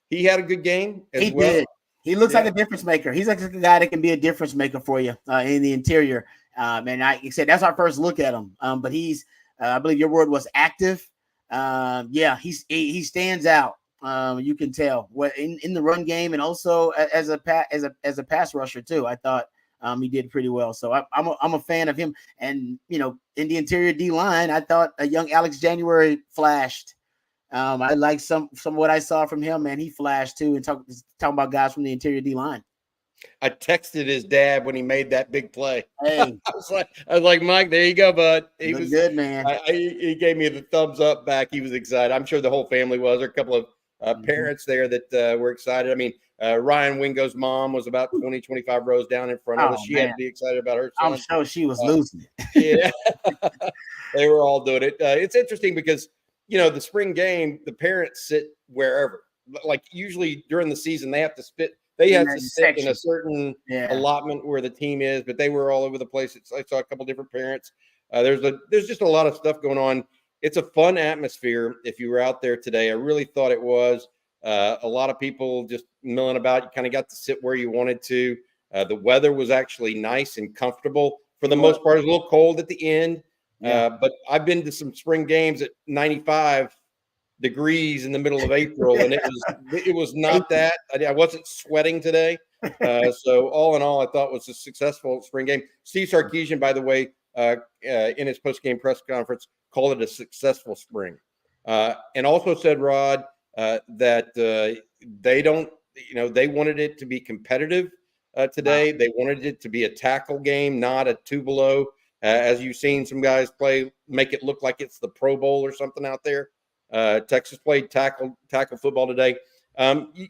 He had a good game as well. Did. He looks like a difference maker. He's like a guy that can be a difference maker for you in the interior. And I said that's our first look at him. But he's, I believe your word was active. He stands out. You can tell what in the run game and also as a pass rusher too. I thought he did pretty well. So I'm a fan of him. And in the interior D line, I thought a young Alex January flashed. I like some of what I saw from him, man. He flashed too, and talking about guys from the interior D line. I texted his dad when he made that big play. Hey, I was like, Mike, there you go, bud. He was good, man. He gave me the thumbs up back. He was excited. I'm sure the whole family was. There are a couple of parents there that were excited. I mean, Ryan Wingo's mom was about 20, 25 rows down in front of us. She had to be excited about her son. I'm sure she was losing it. Yeah, they were all doing it. It's interesting because the spring game, the parents sit wherever. Like usually during the season, they have to sit in a certain allotment where the team is, but they were all over the place. I saw a couple different parents. There's just a lot of stuff going on. It's a fun atmosphere. If you were out there today, I really thought it was. A lot of people just milling about. You kind of got to sit where you wanted to. The weather was actually nice and comfortable for the most part. It was a little cold at the end. But I've been to some spring games at 95 degrees in the middle of April, and it was not that. I wasn't sweating today. So all in all, I thought it was a successful spring game. Steve Sarkeesian, by the way, in his post-game press conference, called it a successful spring, and also said, Rod, that they don't, they wanted it to be competitive today. Wow. They wanted it to be a tackle game, not a two below. As you've seen some guys play, make it look like it's the Pro Bowl or something out there. Texas played tackle football today.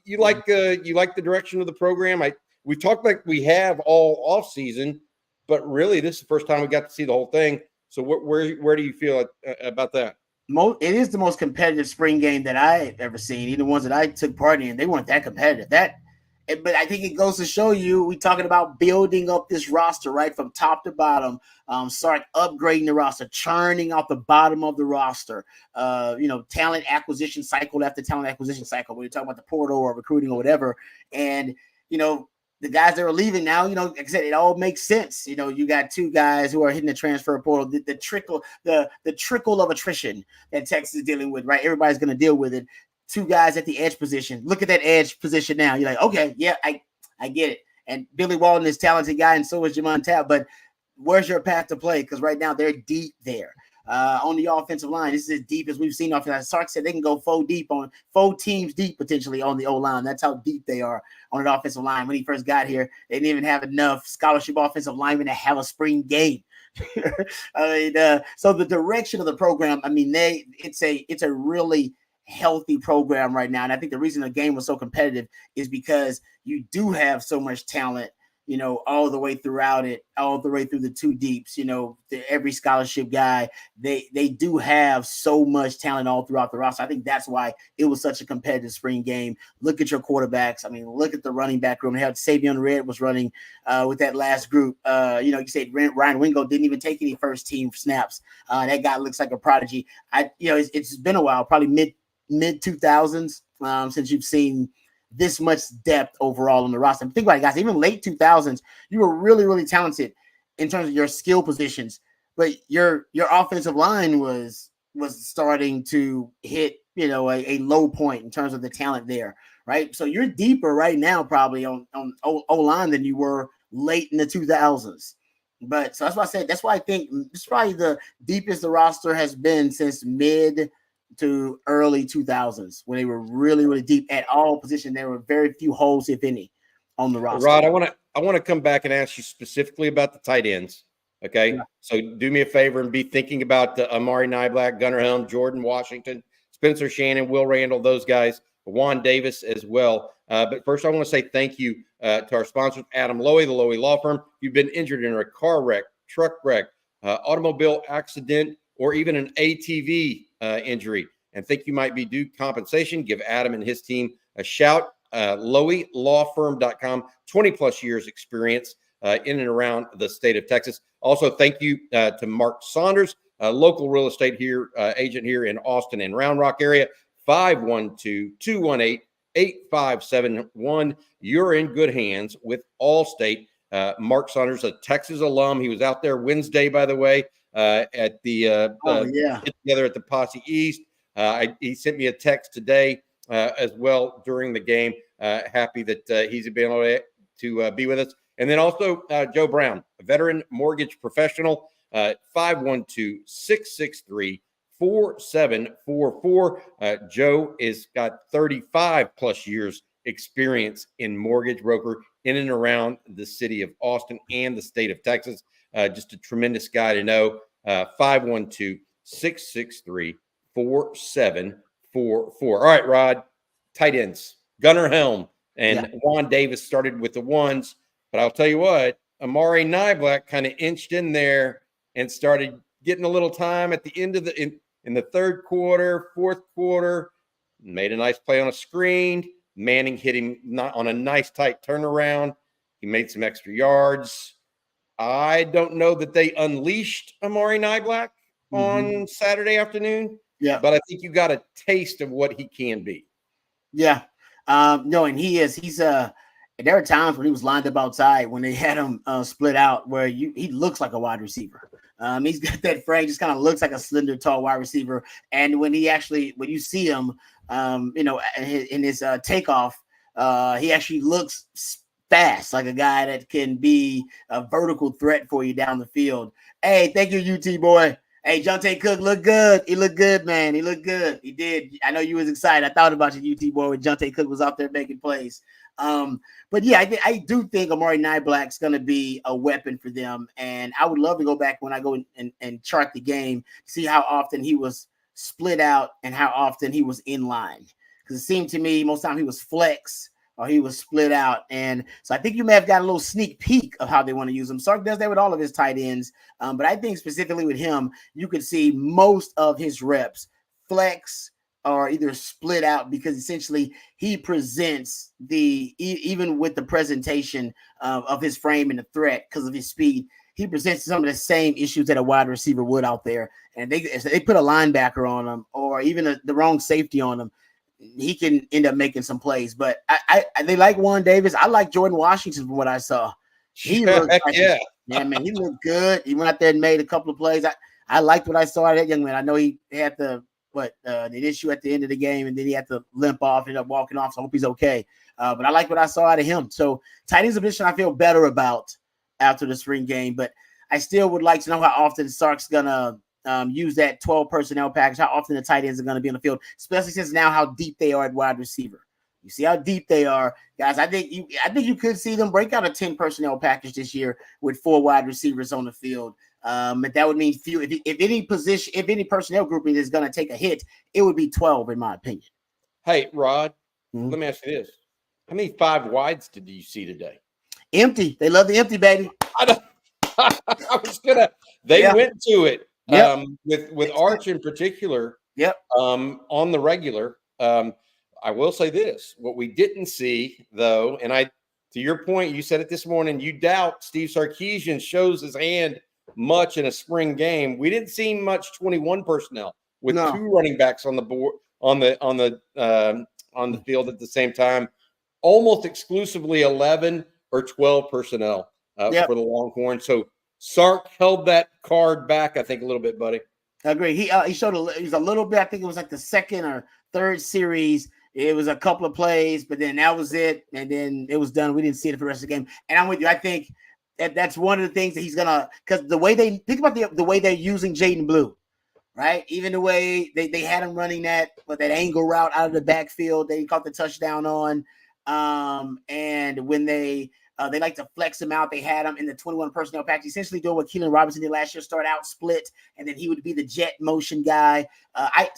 You like the direction of the program. We talked like we have all off season, but really this is the first time we got to see the whole thing. So where do you feel about that? It is the most competitive spring game that I've ever seen. Even the ones that I took part in, they weren't that competitive. That But I think it goes to show you, we talking about building up this roster, right, from top to bottom. Sark upgrading the roster, churning out the bottom of the roster. Talent acquisition cycle after talent acquisition cycle. When you're talking about the portal or recruiting or whatever, and the guys that are leaving now, like I said, it all makes sense. You got two guys who are hitting the transfer portal. The trickle of attrition that Texas is dealing with, right? Everybody's going to deal with it. Two guys at the edge position. Look at that edge position now. You're like, okay, yeah, I get it. And Billy Walden is a talented guy, and so is Jamon Tapp. But where's your path to play? Because right now they're deep there. On the offensive line, this is as deep as we've seen. Sark said they can go four teams deep potentially on the O-line. That's how deep they are on an offensive line. When he first got here, they didn't even have enough scholarship offensive linemen to have a spring game. So the direction of the program, it's a really healthy program right now. And I think the reason the game was so competitive is because you do have so much talent, all the way throughout it, all the way through the two deeps, every scholarship guy, they do have so much talent all throughout the roster. I think that's why it was such a competitive spring game. Look at your quarterbacks. Look at the running back room. They had Savion Red was running with that last group. You said Ryan Wingo didn't even take any first team snaps. That guy looks like a prodigy. It's been a while, probably mid 2000s since you've seen this much depth overall on the roster. Think about it, guys. Even late 2000s, you were really, really talented in terms of your skill positions, but your offensive line was starting to hit a low point in terms of the talent there, right? So you're deeper right now probably on O-line than you were late in the 2000s. But so that's why I said, that's why I think it's probably the deepest the roster has been since mid to early 2000s, when they were really, really deep at all positions. There were very few holes, if any, on the roster. Rod, I want to come back and ask you specifically about the tight ends. Okay, yeah. So do me a favor and be thinking about the Amari Niblack, Gunnar Helm, Jordan Washington, Spencer Shannon, Will Randall, those guys, Juan Davis as well. But first, I want to say thank you to our sponsor, Adam Lowy, the Lowy Law Firm. If you've been injured in a car wreck, truck wreck, automobile accident, or even an ATV injury, and think you might be due compensation, give Adam and his team a shout. LowyLawFirm.com, 20-plus years experience in and around the state of Texas. Also, thank you to Mark Saunders, a local real estate agent here in Austin and Round Rock area, 512-218-8571. You're in good hands with Allstate. Mark Saunders, a Texas alum. He was out there Wednesday, by the way, at the get together at the Posse East. He sent me a text today as well during the game. Happy that he's been able to be with us. And then also Joe Brown, a veteran mortgage professional, 512-663-4744. Joe has got 35 plus years experience in mortgage broker in and around the city of Austin and the state of Texas. Just a tremendous guy to know. 512-663-4744. All right, Rod, tight ends, Gunnar Helm and Juan Davis started with the ones, but I'll tell you what, Amari Niblack kind of inched in there and started getting a little time at the end of in the third quarter, fourth quarter, made a nice play on a screen. Manning hit him not on a nice tight turnaround. He made some extra yards. I don't know that they unleashed Amari Niblack on Saturday afternoon. Yeah, but I think you got a taste of what he can be. Yeah. No, and he's there are times when he was lined up outside when they had him split out where he looks like a wide receiver. He's got that frame, just kind of looks like a slender, tall wide receiver. And when you see him, in his takeoff, he actually looks fast, like a guy that can be a vertical threat for you down the field. Hey, thank you, UT boy. Hey, Jonte Cook looked good. He looked good, man. He looked good. He did. I know you was excited. I thought about you, UT boy, when Jonte Cook was out there making plays. But yeah, I do think Amari Niblack's going to be a weapon for them. And I would love to go back when I go and chart the game, see how often he was split out and how often he was in line. Because it seemed to me most time he was flex or he was split out. And so I think you may have got a little sneak peek of how they want to use him. Sark does that with all of his tight ends. But I think specifically with him, you could see most of his reps flex are either split out because essentially he presents even with the presentation of his frame and the threat because of his speed, he presents some of the same issues that a wide receiver would out there. And they put a linebacker on him or even the wrong safety on him, he can end up making some plays. But they like Juan Davis. I like Jordan Washington from what I saw. He looked like man, he looked good. He went out there and made a couple of plays. I liked what I saw of that young man. I know he had the issue at the end of the game, and then he had to limp off, ended up walking off. So I hope he's okay. But I like what I saw out of him. So tight end's a position I feel better about after the spring game. But I still would like to know how often Sark's gonna use that 12 personnel package, how often the tight ends are going to be on the field, especially since now how deep they are at wide receiver. You see how deep they are, guys. I think you could see them break out a 10 personnel package this year with 4 wide receivers on the field. But that would mean few. If any personnel grouping is going to take a hit, it would be 12, in my opinion. Hey, Rod, let me ask you this: how many 5 wides did you see today? Empty. They love the empty, baby. I was gonna. They went to it. Yep. With Arch in particular. Yep. On the regular. I will say this: what we didn't see, though, and to your point, you said it this morning. You doubt Steve Sarkeesian shows his hand much in a spring game. We didn't see much 21 personnel with 2 running backs on the board on the field at the same time. Almost exclusively 11 or 12 personnel for the Longhorn. So Sark held that card back, I think, a little bit, buddy. I agree. He showed he's a little bit. I think it was like the second or third series. It was a couple of plays, but then that was it, and then it was done. We didn't see it for the rest of the game. And I'm with you. I think that's one of the things that he's gonna, because the way they think about the way they're using Jaden Blue, right? Even the way they had him running that angle route out of the backfield, they caught the touchdown on. And when they like to flex him out, they had him in the 21 personnel package, essentially doing what Keelan Robinson did last year, start out split, and then he would be the jet motion guy. I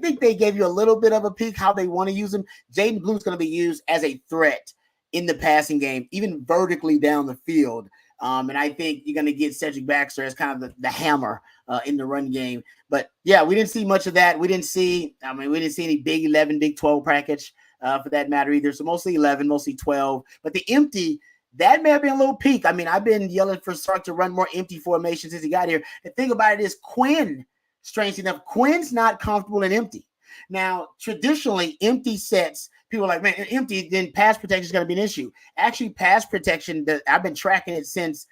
think they gave you a little bit of a peek how they want to use him. Jaden Blue's going to be used as a threat in the passing game, even vertically down the field. And I think you're going to get Cedric Baxter as kind of the hammer in the run game. But yeah, we didn't see much of that. We didn't see any Big 11, Big 12 package for that matter either. So mostly 11, mostly 12. But the empty, that may have been a little peak. I mean, I've been yelling for Sark to run more empty formations since he got here. The thing about it is Quinn, strangely enough, Quinn's not comfortable in empty. Now, traditionally, empty sets, people are like, man, empty, then pass protection is going to be an issue. Actually, pass protection, I've been tracking it since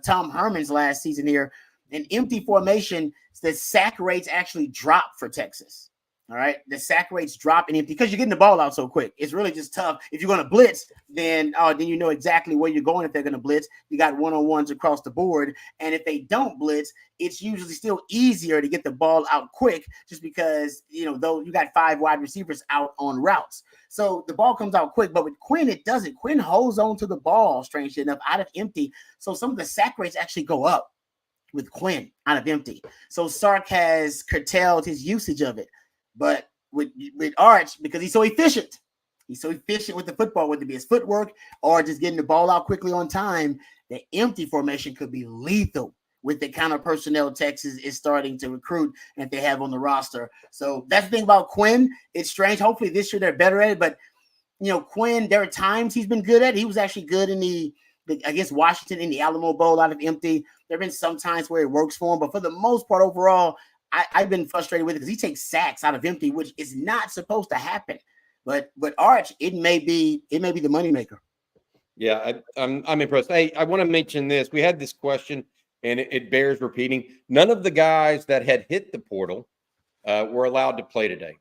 Tom Herman's last season here. An empty formation, the sack rates actually drop for Texas. All right, the sack rates drop in empty because you're getting the ball out so quick. It's really just tough. If you're going to blitz, then you know exactly where you're going if they're going to blitz. You got one-on-ones across the board. And if they don't blitz, it's usually still easier to get the ball out quick just because, though you got 5 wide receivers out on routes. So the ball comes out quick. But with Quinn, it doesn't. Quinn holds on to the ball, strangely enough, out of empty. So some of the sack rates actually go up with Quinn out of empty. So Sark has curtailed his usage of it. But with Arch, because he's so efficient with the football, whether it be his footwork or just getting the ball out quickly on time, the empty formation could be lethal with the kind of personnel Texas is starting to recruit and they have on the roster. So that's the thing about Quinn. It's strange. Hopefully this year they're better at it. But, Quinn, there are times he's been good at it. He was actually good in against Washington in the Alamo Bowl out of empty. There have been some times where it works for him. But for the most part, overall, I've been frustrated with it because he takes sacks out of empty, which is not supposed to happen. But Arch, it may be the moneymaker. Yeah, I'm impressed. Hey, I want to mention this. We had this question, and it bears repeating. None of the guys that had hit the portal were allowed to play today.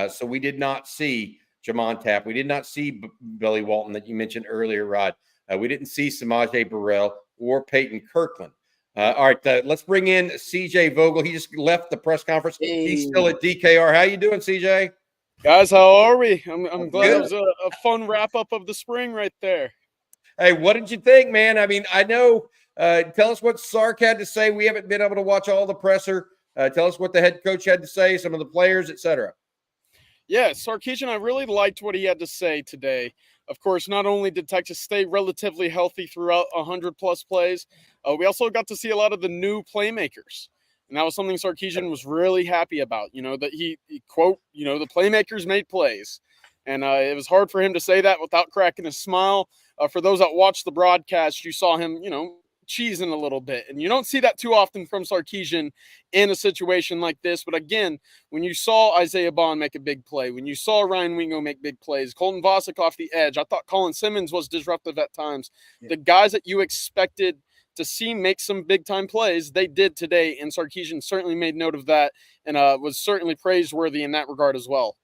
So we did not see Jamon Tapp. We did not see Billy Walton that you mentioned earlier, Rod. We didn't see Samaje Burrell or Peyton Kirkland. All right, let's bring in CJ Vogel. He just left the press conference. He's still at DKR. How you doing, CJ? Guys, how are we? I'm glad Good. it was a fun wrap-up of the spring right there. Hey, what did you think, man? I mean, I know. Tell us what Sark had to say. We haven't been able to watch all the presser. Tell us what the head coach had to say, some of the players, etc. Yeah, Sarkeesian, I really liked what he had to say today. Of course, not only did Texas stay relatively healthy throughout 100-plus plays, we also got to see a lot of the new playmakers. And that was something Sarkeesian was really happy about, that he quote, the playmakers made plays. And it was hard for him to say that without cracking a smile. For those that watched the broadcast, you saw him, cheesing a little bit. And you don't see that too often from Sarkeesian in a situation like this. But again, when you saw Isaiah Bond make a big play, when you saw Ryan Wingo make big plays, Colton Vasek off the edge, I thought Colin Simmons was disruptive at times. Yeah. The guys that you expected to see make some big-time plays, they did today. And Sarkeesian certainly made note of that and was certainly praiseworthy in that regard as well.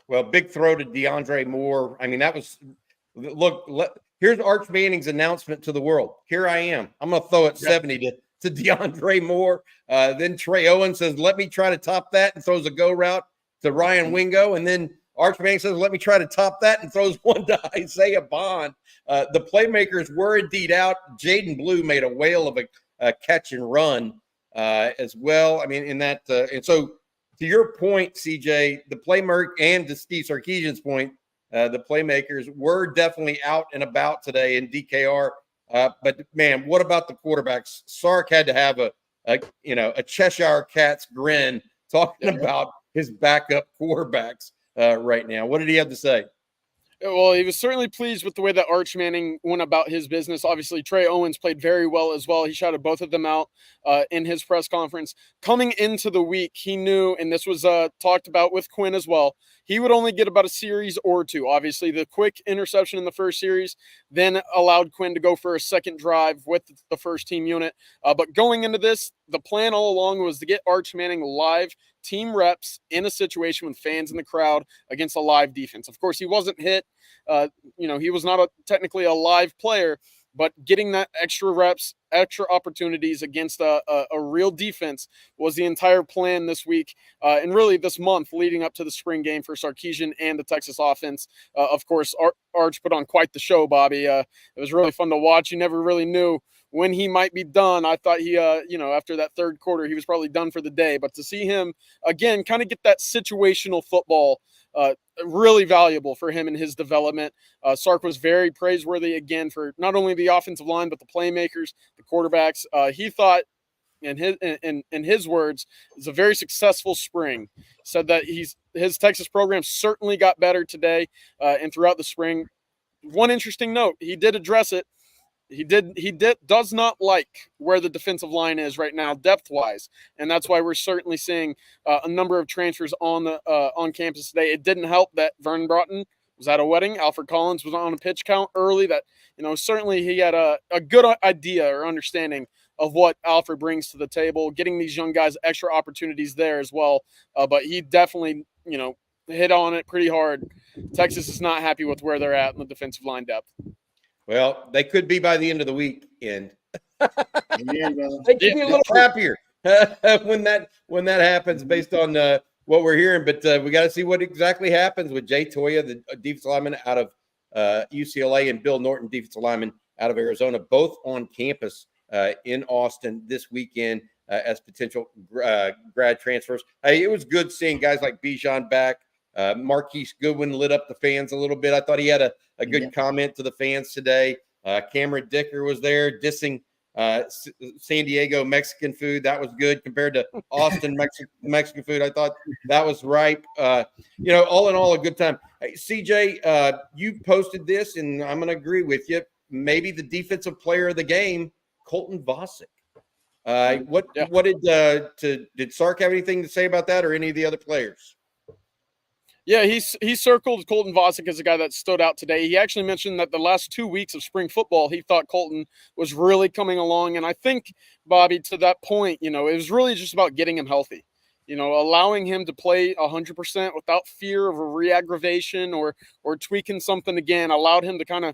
Well, big throw to DeAndre Moore. I mean, that was – look, here's Arch Manning's announcement to the world. Here I am. I'm going to throw it 70 to DeAndre Moore. Then Trey Owens says, let me try to top that, and throws a go route to Ryan Wingo. And then Arch Manning says, let me try to top that, and throws one to Isaiah Bond. The playmakers were indeed out. Jaden Blue made a whale of a catch and run as well. I mean, in that and so to your point, CJ, the playmaker, and to Steve Sarkeesian's point, the playmakers were definitely out and about today in DKR. But man, what about the quarterbacks? Sark had to have a Cheshire Cat's grin talking about his backup quarterbacks right now. What did he have to say? Well, he was certainly pleased with the way that Arch Manning went about his business. Obviously, Trey Owens played very well as well. He shouted both of them out in his press conference. Coming into the week, he knew, and this was talked about with Quinn as well, he would only get about a series or two. Obviously, the quick interception in the first series then allowed Quinn to go for a second drive with the first team unit. But going into this, the plan all along was to get Arch Manning live team reps in a situation with fans in the crowd against a live defense. Of course, he wasn't hit. He was not technically a live player, but getting that extra reps, extra opportunities against a real defense was the entire plan this week and really this month leading up to the spring game for Sarkeesian and the Texas offense. Of course, Arch put on quite the show, Bobby. It was really fun to watch. You never really knew when he might be done. I thought he, after that third quarter, he was probably done for the day. But to see him, again, kind of get that situational football, really valuable for him in his development. Sark was very praiseworthy, again, for not only the offensive line, but the playmakers, the quarterbacks. He thought, in his words, it was a very successful spring. Said that his Texas program certainly got better today and throughout the spring. One interesting note, he did address it. He does not like where the defensive line is right now, depth-wise, and that's why we're certainly seeing a number of transfers on campus today. It didn't help that Vernon Broughton was at a wedding. Alfred Collins was on a pitch count early. That certainly he had a good idea or understanding of what Alfred brings to the table, getting these young guys extra opportunities there as well. But he definitely hit on it pretty hard. Texas is not happy with where they're at in the defensive line depth. Well, they could be by the end of the week, and yeah, they could be a little happier when that happens, based on what we're hearing. But we got to see what exactly happens with Jay Toya, the defensive lineman out of UCLA, and Bill Norton, defensive lineman out of Arizona, both on campus in Austin this weekend as potential grad transfers. Hey, it was good seeing guys like Bijan back. Marquise Goodwin lit up the fans a little bit. I thought he had a good comment to the fans today. Cameron Dicker was there dissing San Diego Mexican food. That was good compared to Austin Mexican food. I thought that was ripe. All in all, a good time. Hey, CJ, you posted this, and I'm going to agree with you. Maybe the defensive player of the game, Colton Vasek. What did Sark have anything to say about that, or any of the other players? Yeah, he circled Colton Vasek as a guy that stood out today. He actually mentioned that the last 2 weeks of spring football, he thought Colton was really coming along. And I think, Bobby, to that point, it was really just about getting him healthy, allowing him to play 100% without fear of a re-aggravation or tweaking something again, allowed him to kind of,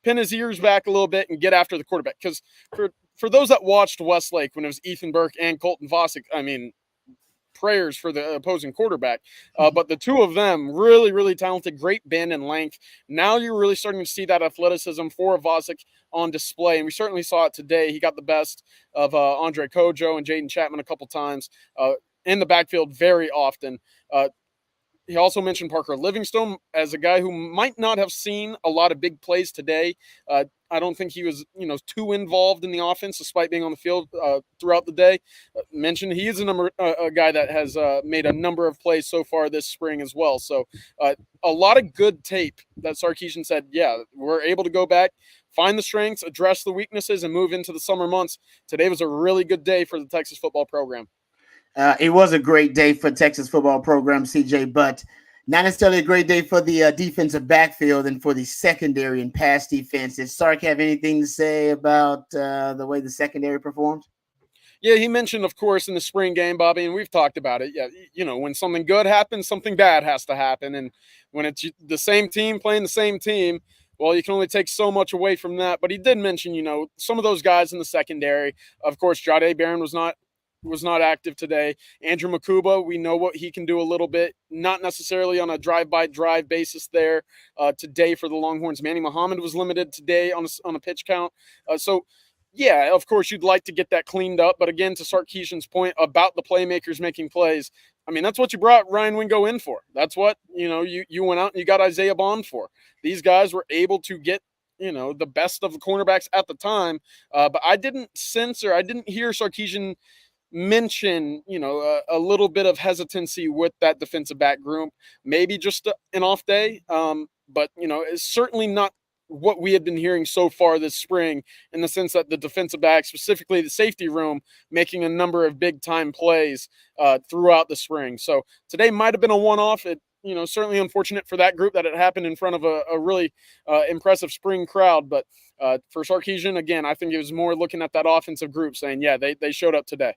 pin his ears back a little bit and get after the quarterback. Because for those that watched Westlake when it was Ethan Burke and Colton Vasek, I mean, prayers for the opposing quarterback. But the two of them, really, really talented, great bend and length. Now you're really starting to see that athleticism for Vasek on display. And we certainly saw it today. He got the best of Andre Kojo and Jaden Chapman a couple times in the backfield very often. He also mentioned Parker Livingstone as a guy who might not have seen a lot of big plays today. I don't think he was, too involved in the offense despite being on the field throughout the day. Mentioned he is a guy that has made a number of plays so far this spring as well. So a lot of good tape that Sarkeesian said, yeah, we're able to go back, find the strengths, address the weaknesses, and move into the summer months. Today was a really good day for the Texas football program. It was a great day for Texas football program, CJ, but not necessarily a great day for the defensive backfield and for the secondary and pass defense. Did Sark have anything to say about the way the secondary performed? Yeah, he mentioned, of course, in the spring game, Bobby, and we've talked about it. Yeah, when something good happens, something bad has to happen. And when it's the same team playing the same team, well, you can only take so much away from that. But he did mention, some of those guys in the secondary. Of course, Jahdae Barron was not active today. Andrew Makuba, we know what he can do a little bit, not necessarily on a drive-by-drive basis there today for the Longhorns. Manny Muhammad was limited today on a pitch count. Yeah, of course, you'd like to get that cleaned up. But again, to Sarkeesian's point about the playmakers making plays, I mean, that's what you brought Ryan Wingo in for. That's what, you went out and you got Isaiah Bond for. These guys were able to get, the best of the cornerbacks at the time. But I didn't hear Sarkeesian mention, a little bit of hesitancy with that defensive back group, maybe just an off day. But, it's certainly not what we had been hearing so far this spring, in the sense that the defensive back, specifically the safety room, making a number of big time plays throughout the spring. So today might have been a one-off. It, certainly unfortunate for that group that it happened in front of a really impressive spring crowd. But for Sarkeesian, again, I think it was more looking at that offensive group saying, yeah, they showed up today.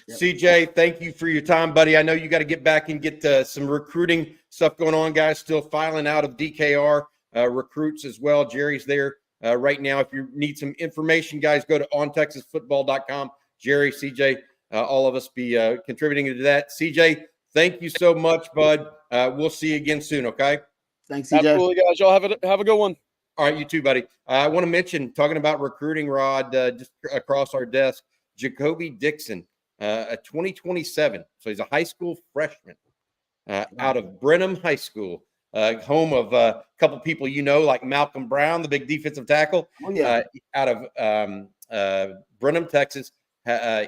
Yep. CJ, thank you for your time, buddy. I know you got to get back and get some recruiting stuff going on, guys. Still filing out of DKR recruits as well. Jerry's there right now. If you need some information, guys, go to ontexasfootball.com. Jerry, CJ, all of us be contributing to that. CJ, thank you so much, bud. We'll see you again soon, okay? Thanks, CJ. Absolutely, guys. Y'all have a good one. All right, you too, buddy. I want to mention, talking about recruiting, Rod, just across our desk, Jacoby Dixon, a 2027. So he's a high school freshman out of Brenham High School, home of a couple people like Malcolm Brown, the big defensive tackle, out of Brenham, Texas,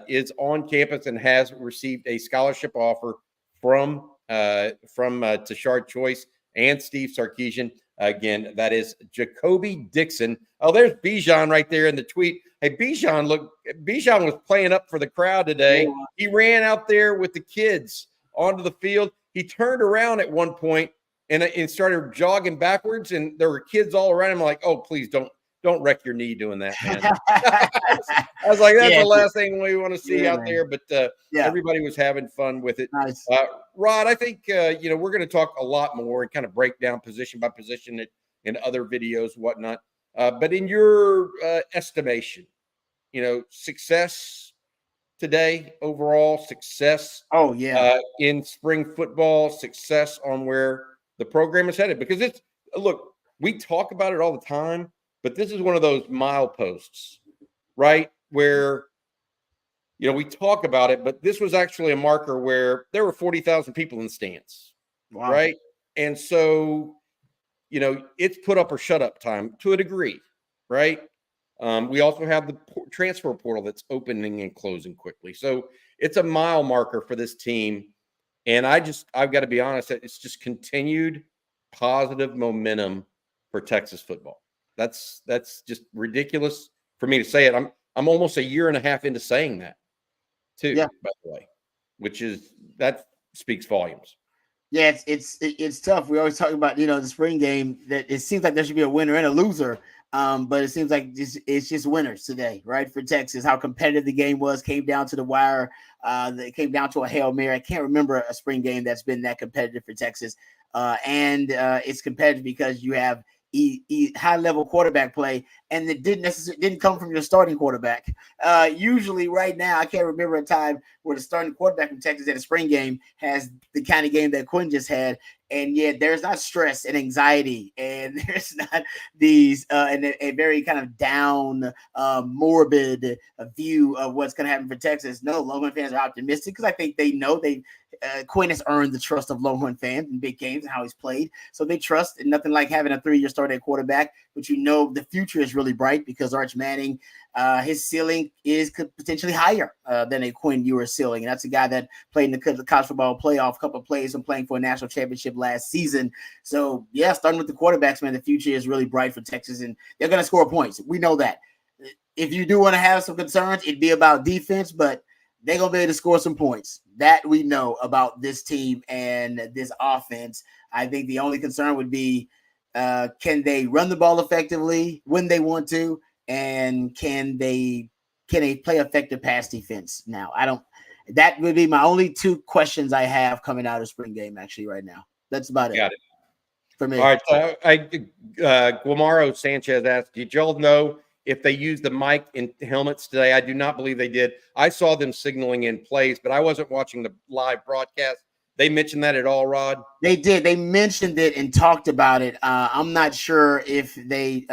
is on campus and has received a scholarship offer from Tashard Choice and Steve Sarkeesian. Again, that is Jacoby Dixon. Oh, there's Bijan right there in the tweet. Hey, Bijan was playing up for the crowd today. Yeah. He ran out there with the kids onto the field. He turned around at one point and started jogging backwards, and there were kids all around him. Like, oh, please don't wreck your knee doing that, man. I was like, that's the last thing we want to see out there. But everybody was having fun with it. Nice. Rod, I think we're going to talk a lot more and kind of break down position by position in other videos, whatnot. But in your estimation, success today, overall success. Oh yeah. In spring football, success on where the program is headed, because look, we talk about it all the time, but this is one of those mileposts, right? Where, we talk about it, but this was actually a marker where there were 40,000 people in the stands, wow. Right? And so, it's put up or shut up time to a degree, right? We also have the transfer portal that's opening and closing quickly. So it's a mile marker for this team. And I've got to be honest, it's just continued positive momentum for Texas football. That's just ridiculous for me to say it. I'm almost a year and a half into saying that too, by the way, that speaks volumes. Yeah, it's tough. We always talk about, the spring game, that it seems like there should be a winner and a loser. But it seems like it's just winners today, right? For Texas, how competitive the game was, came down to the wire. It came down to a Hail Mary. I can't remember a spring game that's been that competitive for Texas. And it's competitive because you have high-level quarterback play, and it didn't come from your starting quarterback. Usually right now, I can't remember a time where the starting quarterback from Texas at a spring game has the kind of game that Quinn just had. And yet there's not stress and anxiety, and there's not these and a very kind of down, morbid view of what's going to happen for Texas. No, Longhorn fans are optimistic because I think they know Quinn has earned the trust of Longhorn fans in big games and how he's played. So they trust, and nothing like having a 3-year starter at quarterback, but the future is really bright because Arch Manning, his ceiling could potentially higher than a Quinn Ewers ceiling. And that's a guy that played in the college football playoff, couple of plays, and playing for a national championship last season. So yeah, starting with the quarterbacks, man, the future is really bright for Texas, and they're going to score points. We know that. If you do want to have some concerns, it'd be about defense, but they're going to be able to score some points. That we know about this team and this offense. I think the only concern would be, can they run the ball effectively when they want to? And can they play effective pass defense? Now, that would be my only 2 questions I have coming out of spring game, actually, right now. That's about it. Got it. For me. All right. Guamaro Sanchez asked, did y'all know if they used the mic in helmets today? I do not believe they did. I saw them signaling in plays, but I wasn't watching the live broadcast. They mentioned that at all, Rod? They did. They mentioned it and talked about it. I'm not sure if they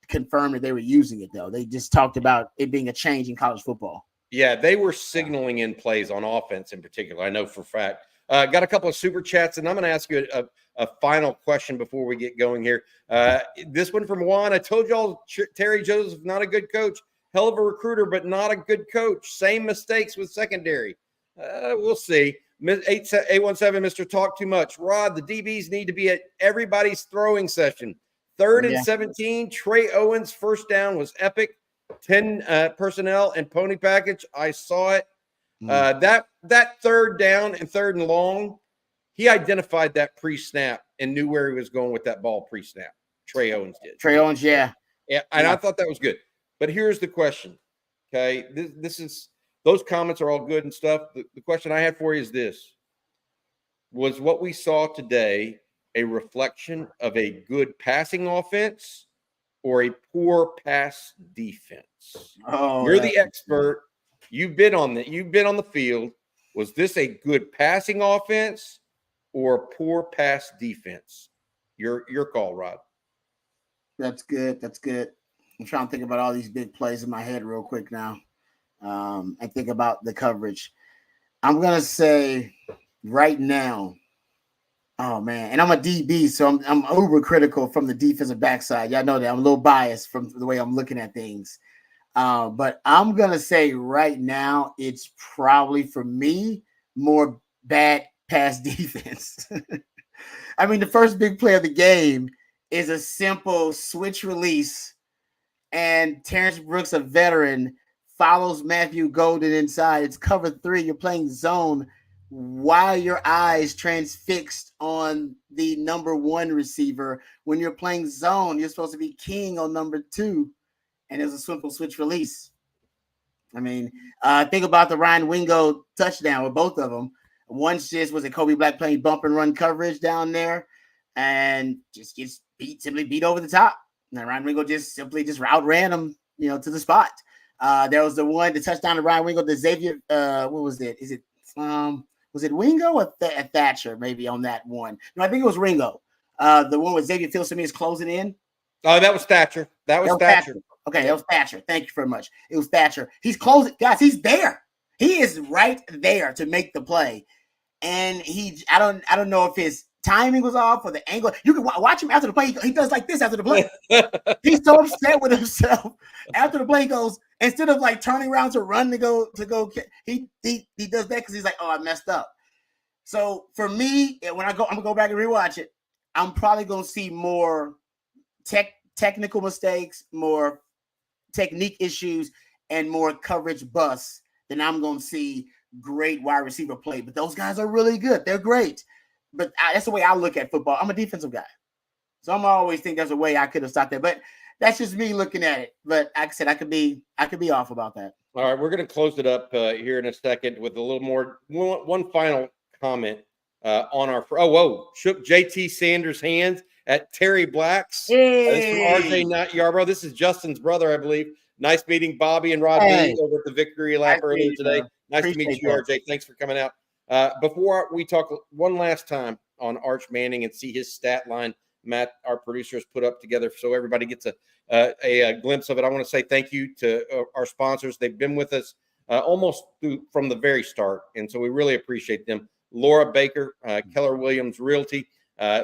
confirmed that they were using it, though. They just talked about it being a change in college football. Yeah, they were signaling in plays on offense in particular. I know for a fact. Got a couple of super chats, and I'm going to ask you a final question before we get going here. This one from Juan. I told y'all Terry Joseph, not a good coach. Hell of a recruiter, but not a good coach. Same mistakes with secondary. We'll see. 817, Mr. Talk Too Much. Rod, the DBs need to be at everybody's throwing session. 3rd and 17, Trey Owens' first down was epic. 10 personnel and pony package. I saw it. That 3rd down and 3rd and long, he identified that pre-snap and knew where he was going with that ball pre-snap. Trey Owens did. Trey Owens, yeah. Yeah, and I thought that was good. But here's the question, okay? This is those comments are all good and stuff. The question I had for you is this. Was what we saw today a reflection of a good passing offense or a poor pass defense? You're the expert. You've been on the field. Was this a good passing offense or a poor pass defense? Your call, Rod. That's good. I'm trying to think about all these big plays in my head real quick now. And think about the coverage. I'm gonna say right now. Oh man, and I'm a DB, so I'm uber critical from the defensive backside. Y'all know that I'm a little biased from the way I'm looking at things. But I'm gonna say right now it's probably for me more bad pass defense. I mean, the first big play of the game is a simple switch release, and Terrence Brooks, a veteran, follows Matthew Golden inside. It's cover 3. You're playing zone. Why are your eyes transfixed on the number 1 receiver? When you're playing zone, you're supposed to be king on number 2. And it was a simple switch release. I mean, think about the Ryan Wingo touchdown with both of them. One just was a Kobe Black playing bump and run coverage down there and just gets simply beat over the top. And Ryan Wingo just outran him, to the spot. There was the touchdown to Ryan Wingo, the Xavier, what was it? Was it Wingo or Thatcher maybe on that one? No, I think it was Wingo. The one with Xavier Philson is closing in. Oh, that was Thatcher. That was Thatcher. Okay, that was Thatcher. Thank you very much. It was Thatcher. He's closing. Guys, he's there. He is right there to make the play. And I don't know if his timing was off or the angle. You can watch him after the play. He does like this after the play. He's so upset with himself. After the play goes, instead of like turning around to run to go, he does that because he's like, oh, I messed up. So for me, when I'm gonna go back and rewatch it, I'm probably gonna see more technical mistakes, more technique issues, and more coverage busts than I'm gonna see great wide receiver play. But those guys are really good. They're great. But that's the way I look at football. I'm a defensive guy. So I'm always think there's a way I could have stopped that. But that's just me looking at it. But like I said, I could be off about that. All right, we're going to close it up here in a second with a little more, one final comment on our, shook JT Sanders' hands at Terry Black's. Hey. This from RJ Not Yarbrough. This is Justin's brother, I believe. Nice meeting Bobby and Rod B over at the Victory Lap earlier today. Nice to meet you, RJ. Thanks for coming out. Before we talk one last time, on Arch Manning and see his stat line. Matt, our producer, has put up together so everybody gets a glimpse of it. I want to say thank you to our sponsors. They've been with us almost from the very start, and so we really appreciate them. Laura Baker, Keller Williams Realty,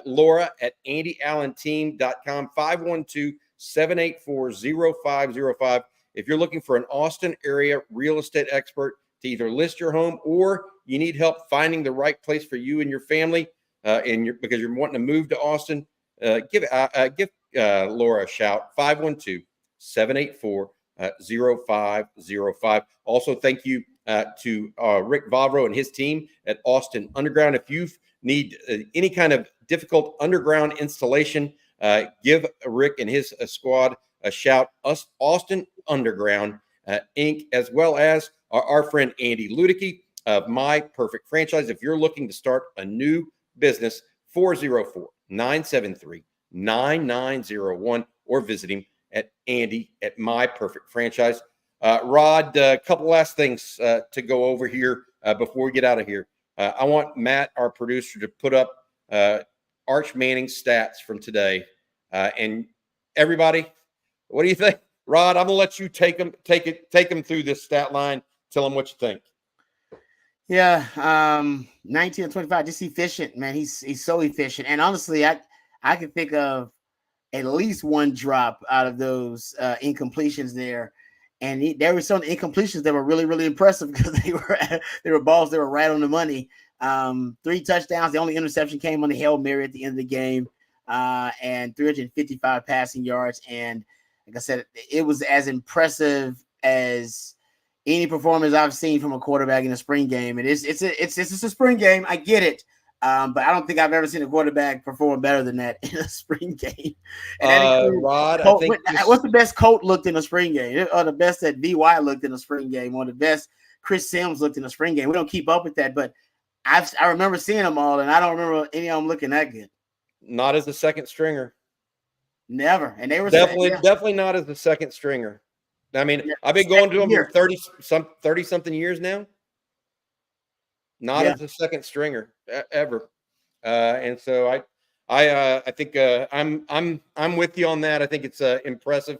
Laura at AndyAllenTeam.com, 512-784-0505. If you're looking for an Austin area real estate expert to either list your home or you need help finding the right place for you and your family, because you're wanting to move to Austin, give Laura a shout, 512-784-0505. Also, thank you to Rick Vavro and his team at Austin Underground. If you need any kind of difficult underground installation, give Rick and his squad a shout. Austin Underground Inc., as well as our friend Andy Ludicky of My Perfect Franchise. If you're looking to start a new business, 404-973-9901, or visit him at Andy at My Perfect Franchise. Rod, a couple last things to go over here before we get out of here. I want Matt, our producer, to put up Arch Manning's stats from today. And everybody, what do you think? Rod, I'm gonna let you take them through this stat line. Tell them what you think. Yeah, 19 and 25, just efficient, man. He's so efficient. And honestly, I can think of at least one drop out of those incompletions there. And there were some incompletions that were really, really impressive because they were balls that were right on the money. 3 touchdowns. The only interception came on the Hail Mary at the end of the game, and 355 passing yards. And like I said, it was as impressive as any performance I've seen from a quarterback in a spring game. And it's a spring game. I get it. But I don't think I've ever seen a quarterback perform better than that in a spring game. Rod, Colt, I think what's the best Colt looked in a spring game? Or the best that VY looked in a spring game? Or the best Chris Sims looked in a spring game? We don't keep up with that, but I remember seeing them all, and I don't remember any of them looking that good. Not as a second stringer. Never. And they were definitely not as a second stringer. I mean, I've been going to them for 30-something years now. Not as a second stringer ever. And so I think I'm with you on that. I think it's impressive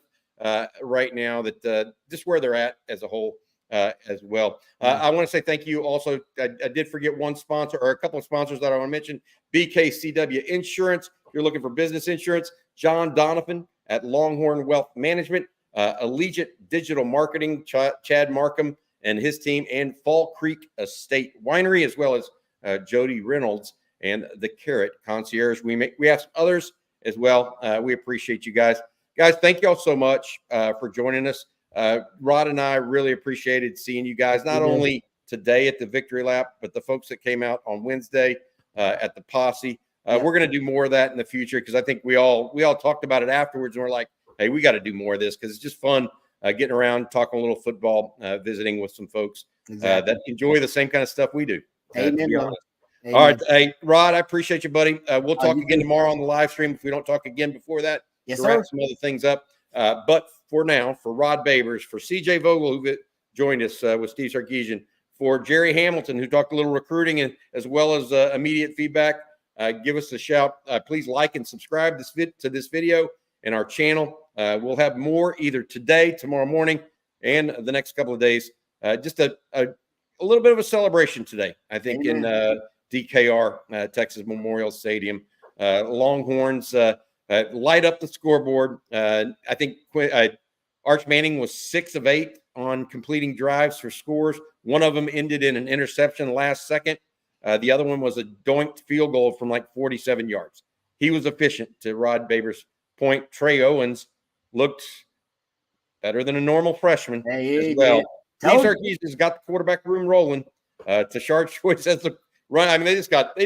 right now that just where they're at as a whole as well. I want to say thank you. Also, I did forget one sponsor or a couple of sponsors that I want to mention. BKCW Insurance. If you're looking for business insurance, John Donovan at Longhorn Wealth Management, Allegiant Digital Marketing, Chad Markham and his team, and Fall Creek Estate Winery, as well as Jody Reynolds and the Carrot Concierge. We have some others as well. We appreciate you guys. Guys, thank you all so much for joining us. Rod and I really appreciated seeing you guys, not only today at the Victory Lap, but the folks that came out on Wednesday at the Posse. We're going to do more of that in the future because I think we all talked about it afterwards, and we're like, hey, we got to do more of this because it's just fun getting around, talking a little football, visiting with some folks that enjoy the same kind of stuff we do. Amen. All right. Hey, Rod, I appreciate you, buddy. We'll talk again tomorrow on the live stream. If we don't talk again before that, yes, wrap some other things up. But for now, for Rod Babers, for CJ Vogel, who joined us with Steve Sarkeesian, for Jerry Hamilton, who talked a little recruiting and as well as immediate feedback, give us a shout. Please like and subscribe to this video and our channel. We'll have more either today, tomorrow morning, and the next couple of days. Just a little bit of a celebration today, I think, in DKR, Texas Memorial Stadium. Longhorns light up the scoreboard. I think Arch Manning was 6 of 8 on completing drives for scores. One of them ended in an interception last second. The other one was a doinked field goal from like 47 yards. He was efficient, to Rod Babers' point. Trey Owens looked better than a normal freshman as well. Steve Sarkeesian's got the quarterback room rolling. Tashard Choice has the run. I mean, they got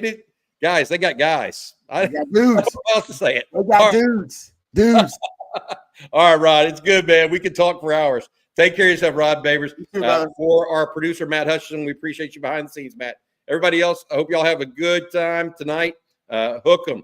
guys. They got guys. I got dudes. How else to say it? They got dudes. All right, Rod. It's good, man. We could talk for hours. Take care of yourself, Rod Babers. For our producer, Matt Hutchison, we appreciate you behind the scenes, Matt. Everybody else, I hook 'em.